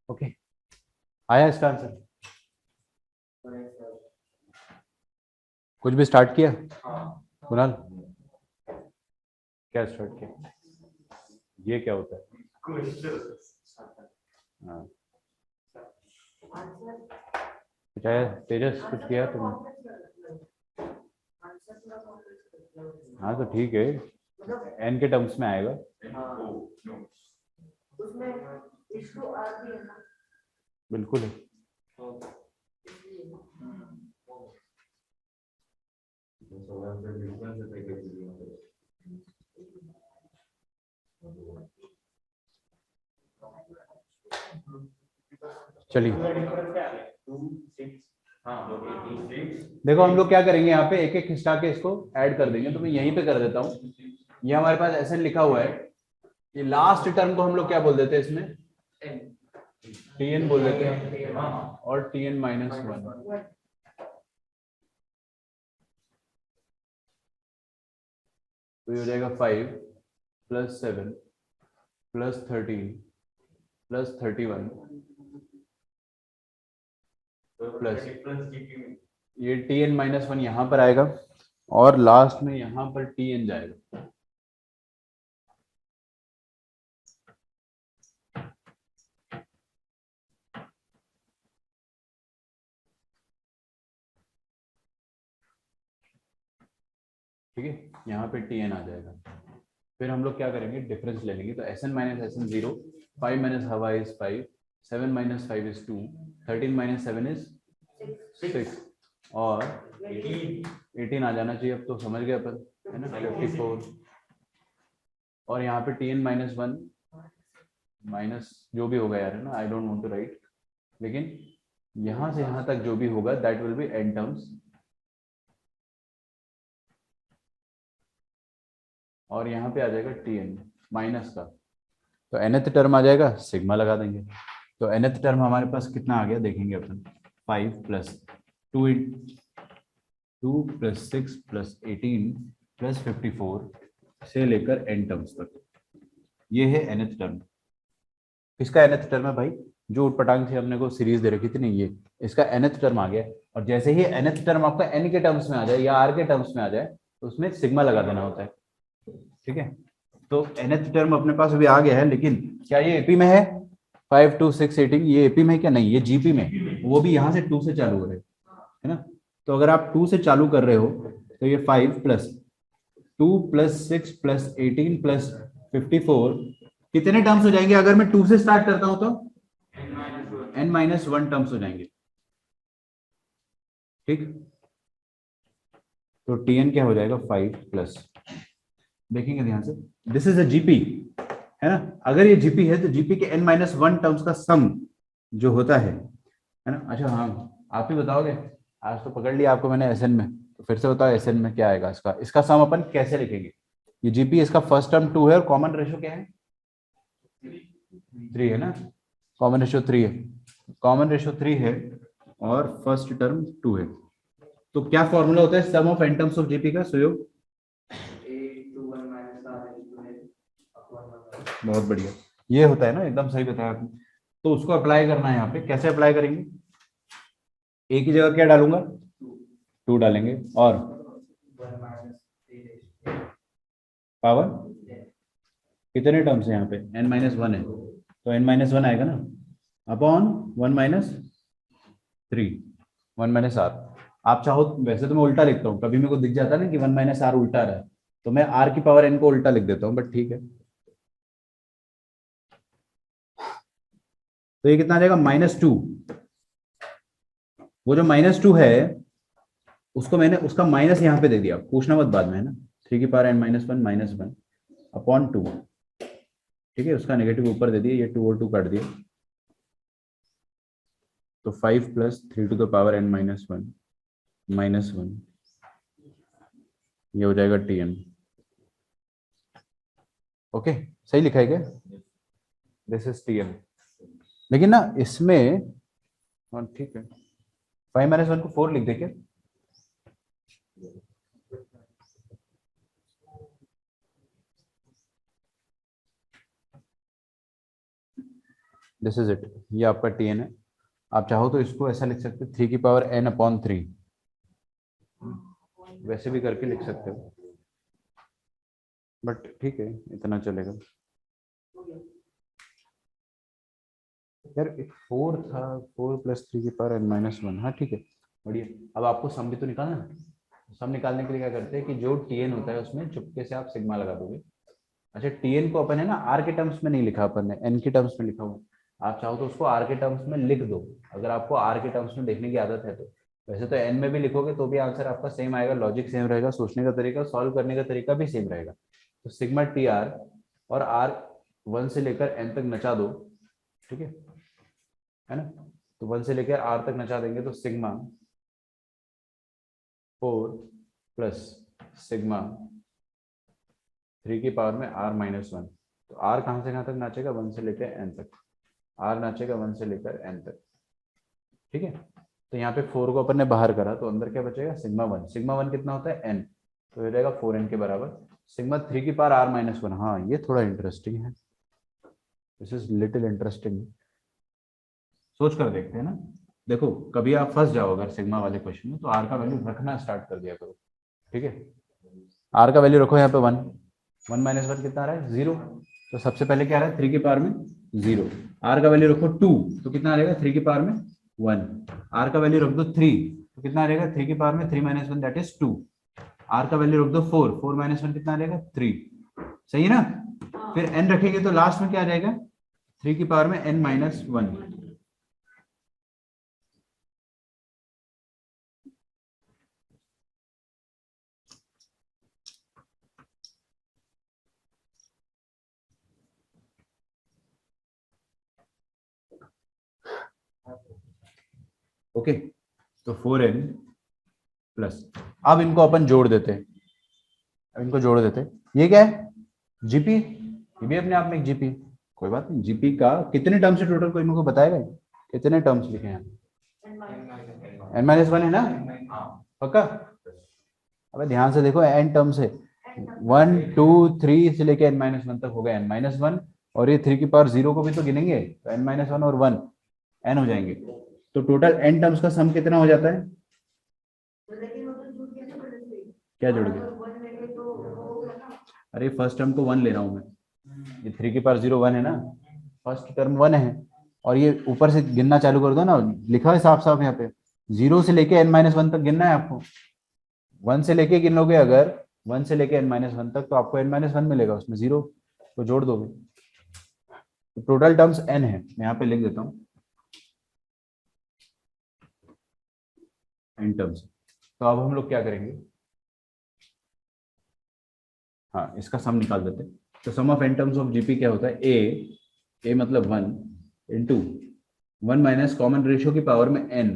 ओके, आया इसका आंसर? कुछ भी स्टार्ट किया कुणाल? क्या स्टार्ट किया? ये क्या होता है? हाँ, आंसर कुछ आया तेजस? कुछ किया तुमने? आंसर पूरा कॉम्प्लेक्स कर दिया। हाँ तो ठीक है, मतलब एन के टर्म्स में आएगा। उसमें इशू आ भी है ना। बिल्कुल है। चलिए हाँ तो 86 देखो हम लोग क्या करेंगे, यहाँ पे एक एक खिसका के इसको ऐड कर देंगे, तो मैं यहीं पे कर देता हूँ। ये हमारे पास ऐसे लिखा हुआ है, ये लास्ट टर्म को हम लोग क्या बोल देते हैं इसमें, टीएन बोल देते हैं, और टीएन माइनस 1, तो ये हो जाएगा 5 plus 7 plus 13 plus 31 plus difference GP में ये टीएन माइनस 1 यहाँ पर आएगा, और लास्ट में यहाँ पर टीएन जाएगा। ठीक है, यहाँ पे टीएन आ जाएगा। फिर हम लोग क्या करेंगे, डिफरेंस ले लेंगे, तो S n minus S n 0, 5 minus हवा is 5, 7 minus 5 is 2, 13 minus 7 is 6, और 18 आ जाना चाहिए। अब तो समझ गए अपन, है ना, 54। और यहाँ पे टी एन माइनस 1 माइनस जो भी होगा यार, है ना, I don't want to write, लेकिन यहाँ से यहाँ तक जो भी होगा that will be n terms, और यहाँ पे आ जाएगा टी एन माइनस का, तो nth टर्म आ जाएगा, सिग्मा लगा देंगे। तो nth टर्म हमारे पास कितना आ गया देखेंगे अपन, 5 प्लस 2 2 प्लस 6 प्लस 18 प्लस 54 से लेकर n टर्म्स तक, ये है nth टर्म। किसका nth टर्म है भाई, जो उटपटांग से हमने को सीरीज दे रखी थी नहीं, ये इसका nth टर्म आ गया। और जैसे ही nth टर्म आपका n के टर्म्स में आ जाए या r के टर्म्स में आ जाए, तो उसमें सिग्मा लगा देना होता है। ठीक है, तो nth टर्म अपने पास अभी आ गया है, लेकिन क्या ये एपी में है, 5 2 6 18 ये एपी में है क्या, नहीं, ये जीपी में, वो भी यहाँ से 2 से चालू हो रहे है ना। तो अगर आप 2 से चालू कर रहे हो, तो ये 5 प्लस 2 प्लस 6 प्लस 18 प्लस 54 कितने टर्म्स हो जाएंगे, अगर मैं 2 से स्टार्ट करता हूं तो n माइनस 1 टर्म्स हो जाएंगे। ठीक, तो tn क्या हो जाएगा, 5 प्लस, देखेंगे ध्यान से, दिस इज अ जीपी, है ना। अगर ये जीपी है तो जीपी के n माइनस 1 टर्म्स का सम जो होता है ना। अच्छा हाँ, आप ही बताओगे, आज तो पकड़ लिया आपको मैंने एसएन में, तो फिर से बताओ एसएन में क्या आएगा, इसका सम अपन कैसे लिखेंगे। ये जीपी, इसका फर्स्ट टर्म 2 है, और कॉमन रेशियो क्या है, 3 है ना, कॉमन रेशियो 3 है, कॉमन रेशियो 3 है, और फर्स्ट टर्म 2 है। तो क्या फॉर्मूला होता है sum of n terms of GP का, सुयोग? बहुत बढ़िया, ये होता है ना, एकदम सही बताया आपने। तो उसको अप्लाई करना है यहाँ पे, कैसे अप्लाई करेंगे, एक ही जगह क्या डालूंगा, 2 डालेंगे, और पावर कितने टर्म्स है यहाँ पे, n माइनस 1 है, तो n माइनस 1 आएगा ना, अपॉन 1 माइनस 3, 1 माइनस r। आप चाहो, वैसे तो मैं उल्टा लिखता हूँ, कभी मेरे को दिख जाता है ना कि 1 माइनस r उल्टा रहा है, तो मैं r की पावर n को उल्टा लिख देता हूँ, बट ठीक है। तो ये कितना आ जाएगा, -2। वो जो -2 है, उसको मैंने उसका माइनस यहाँ पे दे दिया, पूछना मत बाद में, है ना, 3 की पावर n माइनस 1 -1 अपॉन 2। ठीक है, उसका नेगेटिव ऊपर दे दिया, ये 2 और 2 काट दिया, तो 5 प्लस 3 to the power n minus 1 -1, ये हो जाएगा tn। ओके, सही लिखा है क्या, दिस इज tn। लेकिन ना इसमें, हाँ ठीक है, 5 माइनस 1 को 4 लिख दे क्या, दिस इज इट, ये आपका tn है। आप चाहो तो इसको ऐसा लिख सकते, 3 की पावर n अपॉन 3, वैसे भी करके लिख सकते हो, बट ठीक है, इतना चलेगा। यार 4 था, 4 प्लस 3 की पावर n माइनस 1, हाँ ठीक है, बढ़िया। अब आपको सम भी तो निकालना है, सम निकालने के लिए क्या करते हैं कि जो tn होता है उसमें चुपके से आप सिग्मा लगा दोगे। अच्छा, tn को अपन है ना r के टर्म्स में नहीं लिखा अपन ने, n के टर्म्स में लिखा हुआ, आप चाहो तो उसको r के टर्म्स में लिख दो, अगर आपको r के टर्म्स में देखने की आदत है तो। वैसे तो n में भी लिखोगे तो भी आंसर आपका सेम आएगा, लॉजिक सेम रहेगा, सोचने का तरीका, सॉल्व करने का तरीका भी सेम रहेगा। तो सिग्मा टी आर, और r 1 से लेकर n तक नचा दो, ठीक है ना, तो 1 से लेकर r तक नचा देंगे तो सिग्मा 4 प्लस सिग्मा 3 की पावर में r माइनस 1। तो r कहाँ से कहाँ तक नाचेगा, 1 से लेकर n तक, r नाचेगा 1 से लेकर n तक, ठीक है। तो यहाँ पे 4 को अपन ने बाहर करा तो अंदर क्या बचेगा, सिग्मा 1। सिग्मा 1 कितना होता है, n, तो ये रहेगा 4n के बराबर। सिग्मा 3 की पावर r माइनस 1, हाँ ये थोड़ा इंटरेस्टिंग है, दिस इज लिटिल इंटरेस्टिंग, सोच कर देखते हैं ना। देखो कभी आप फंस जाओ अगर सिग्मा वाले क्वेश्चन में, तो r का वैल्यू रखना स्टार्ट कर दिया करो, ठीक है। r का वैल्यू रखो यहाँ पे 1, 1 माइनस 1 कितना आ रहा है, 0। तो सबसे पहले क्या आ रहा है, 3 की पावर में 0। r का वैल्यू रखो 2, तो कितना आ जाएगा, 3 की पावर में 1। r का वैल्यू रख दो 3, तो कितना आ जाएगा, 3 की पावर में 3 माइनस 1 दैट इज 2। r का वैल्यू रख दो 4, 4 माइनस 1 कितना आ जाएगा, 3। सही है ना। फिर n रखेंगे तो लास्ट में क्या आ जाएगा, 3 की पावर में n माइनस 1। ओके, तो 4n प्लस, अब इनको अपन जोड़ देते हैं, अब इनको जोड़ देते हैं। ये क्या है, जीपी, ये भी अपने आप में एक जीपी, कोई बात नहीं। जीपी का कितने टर्म्स है टोटल, कोई इनको बताएगा, कितने टर्म्स लिखे हैं, n-1 है ना, पक्का। अब ध्यान से देखो, n टर्म्स है, 1 2 3 से लेके n-1 तक हो गया, n-1, और ये 3 की पावर 0 को भी तो गिनेंगे, तो n-1 और 1 n हो जाएंगे। तो टोटल n टर्म्स का सम कितना हो जाता है, क्या जुड़ गया, अरे फर्स्ट टर्म को 1 ले रहा हूं मैं, ये 3 की पावर 0 1 है ना, फर्स्ट टर्म 1 है, और ये ऊपर से गिनना चालू कर दो ना, लिखा है साफ साफ यहाँ पे, 0 से लेके n-1 तक गिनना है आपको। 1 से लेके गिन लोगे अगर, 1 से लेके n-1 तक, तो आपको n-1 मिलेगा, उसमें 0 तो जोड़ दोगे। तो टोटल टर्म्स n है, मैं यहाँ पे लिख देता हूँ n टर्म्स। तो अब हम लोग क्या करेंगे, हाँ इसका सम निकाल देते हैं। तो sum of n terms of GP क्या होता है, a मतलब 1 इंटू 1 माइनस कॉमन रेशियो की पावर में n,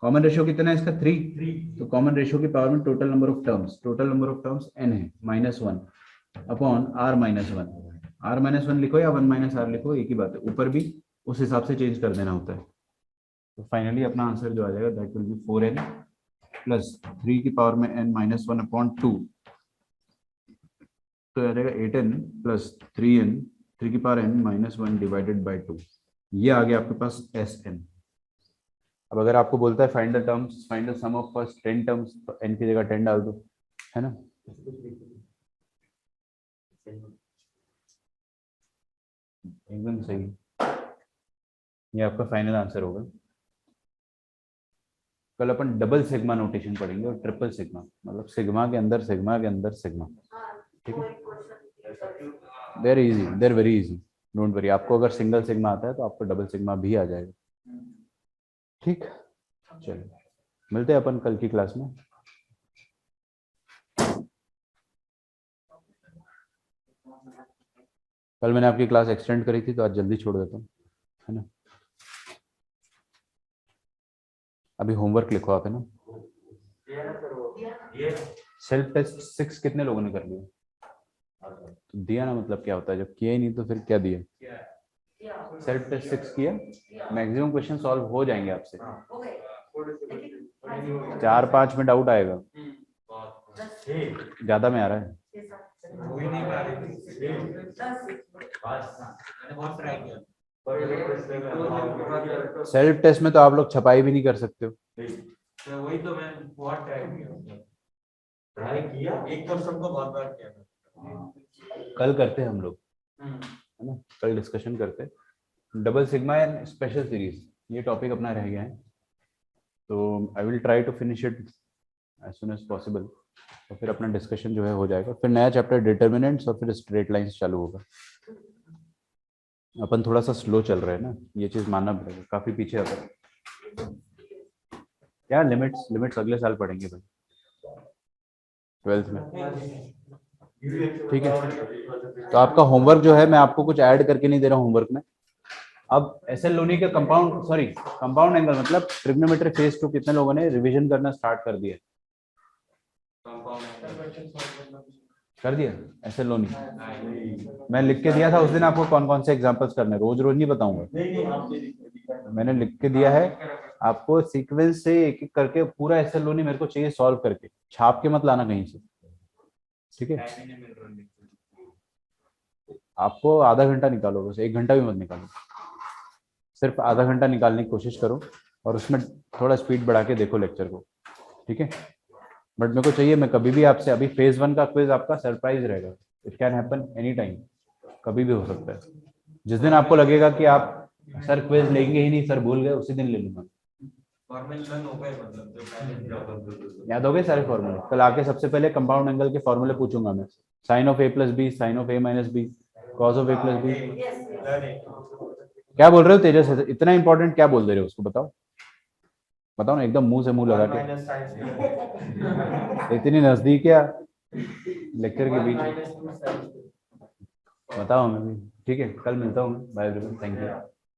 कॉमन रेशियो कितना है इसका, 3, तो कॉमन रेशियो की पावर में total number of terms, total number of terms n है, -1 upon r minus 1। r minus 1 लिखो या 1 माइनस r लिखो, एक ही बात है, ऊपर भी उस हिसाब से चेंज कर देना होता है। तो फाइनली अपना आंसर जो आ जाएगा that will B 4n plus 3 की पावर में n माइनस 1 अपॉन 2, तो आ जाएगा 8n प्लस 3n 3 की power n minus 1 divided by 2। ये आ गया आपके पास Sn। अब अगर आपको बोलता है find the terms, find the sum of first 10 terms, तो n की जगह 10 डाल दो, है ना। एकदम सही, ये आपका फाइनल आंसर होगा। कल अपन डबल सिग्मा नोटेशन पढ़ेंगे और ट्रिपल सिग्मा, मतलब सिग्मा के अंदर सिग्मा के अंदर सिग्मा, ठीक है। They're easy, they're very easy, don't worry. आपको अगर सिंगल सिग्मा आता है तो आपको डबल सिग्मा भी आ जाएगा, ठीक। चलिए मिलते हैं अपन कल की क्लास में। कल मैंने आपकी क्लास एक्सटेंड करी थी तो आज जल्दी छोड़ देता हूँ, है ना। अभी होमवर्क लिखो आप, है ना। सेल्फ टेस्ट 6 कितने लोगों ने कर लिया, तो दिया ना, मतलब क्या होता है, जब किया ही नहीं तो फिर क्या दिया। सेल्फ टेस्ट 6 किया, मैक्सिमम क्वेश्चन सॉल्व हो जाएंगे आपसे, 4-5 में डाउट आएगा, ज्यादा में आ रहा है। सेल्फ टेस्ट में तो आप लोग छपाई भी नहीं कर सकते हो, तो वही तो मैं बहुत ट्राई किया, एक क्वेश्चन को बहुत बार किया। कल करते हैं हम लोग, है ना, कल डिस्कशन करते हैं double sigma and special series, ये टॉपिक अपना रह गया है, तो I will try to finish it as soon as possible, तो फिर अपना डिस्कशन जो है हो जाएगा, फिर नया चैप्टर डिटर्मिनेंट्स और फिर स्ट्रेट लाइंस चालू होगा। अपन थोड़ा सा स्लो चल रहे हैं ना, ये चीज मानना पड़ेगा, काफी पीछे आ गए। क्या लिमिट्स अगले साल पढ़ेंगे भाई 12th में, ठीक है। तो आपका होमवर्क जो है, मैं आपको कुछ ऐड करके नहीं दे रहा हूँ होमवर्क में। अब एसएल लोनी का कंपाउंड एंगल मतलब ट्रिग्नोमेट्री फेज 2 कितने लोगों ने रिवीजन करना स्टार्ट कर दिया, कर दिया ऐसे लो नहीं, मैं लिख के दिया था उस दिन आपको कौन कौन से एग्जांपल्स करने, रोज रोज नहीं बताऊंगा। मैंने लिख के दिया है आपको सीक्वेंस से एक एक करके पूरा ऐसे लो नहीं, मेरे को चाहिए सॉल्व करके, छाप के मत लाना कहीं से, ठीक है। आपको आधा घंटा निकालो, बस 1 घंटा भी मत निकालो, सिर्फ आधा घंटा निकालने की कोशिश करो और उसमें थोड़ा स्पीड बढ़ा के देखो लेक्चर को, ठीक है। बट मेरे को चाहिए, मैं कभी भी आपसे, अभी फेज 1 का क्विज आपका सरप्राइज रहेगा, it can happen any time, कभी भी हो सकता है। जिस दिन आपको लगेगा कि आप सर क्विज लेंगे ही नहीं, सर भूल गए, उसी दिन ले लूंगा। याद हो गए सारे फॉर्मूले? कल आके सबसे पहले कंपाउंड एंगल के फॉर्मूले पूछूंगा मैं, sine of A plus B, sine of A minus B, cos of A plus B. Yes, yes. क्या बोल रहे हो तेजस, इतना इंपॉर्टेंट क्या बोल दे रहे हो उसको, बताओ बताओ ना, एकदम मुंह से मुंह लगा के, इतनी नजदीक है लेक्चर के बीच, बताओ हमें भी, ठीक है। कल मिलता हूँ, बाय एवरीवन, थैंक यू।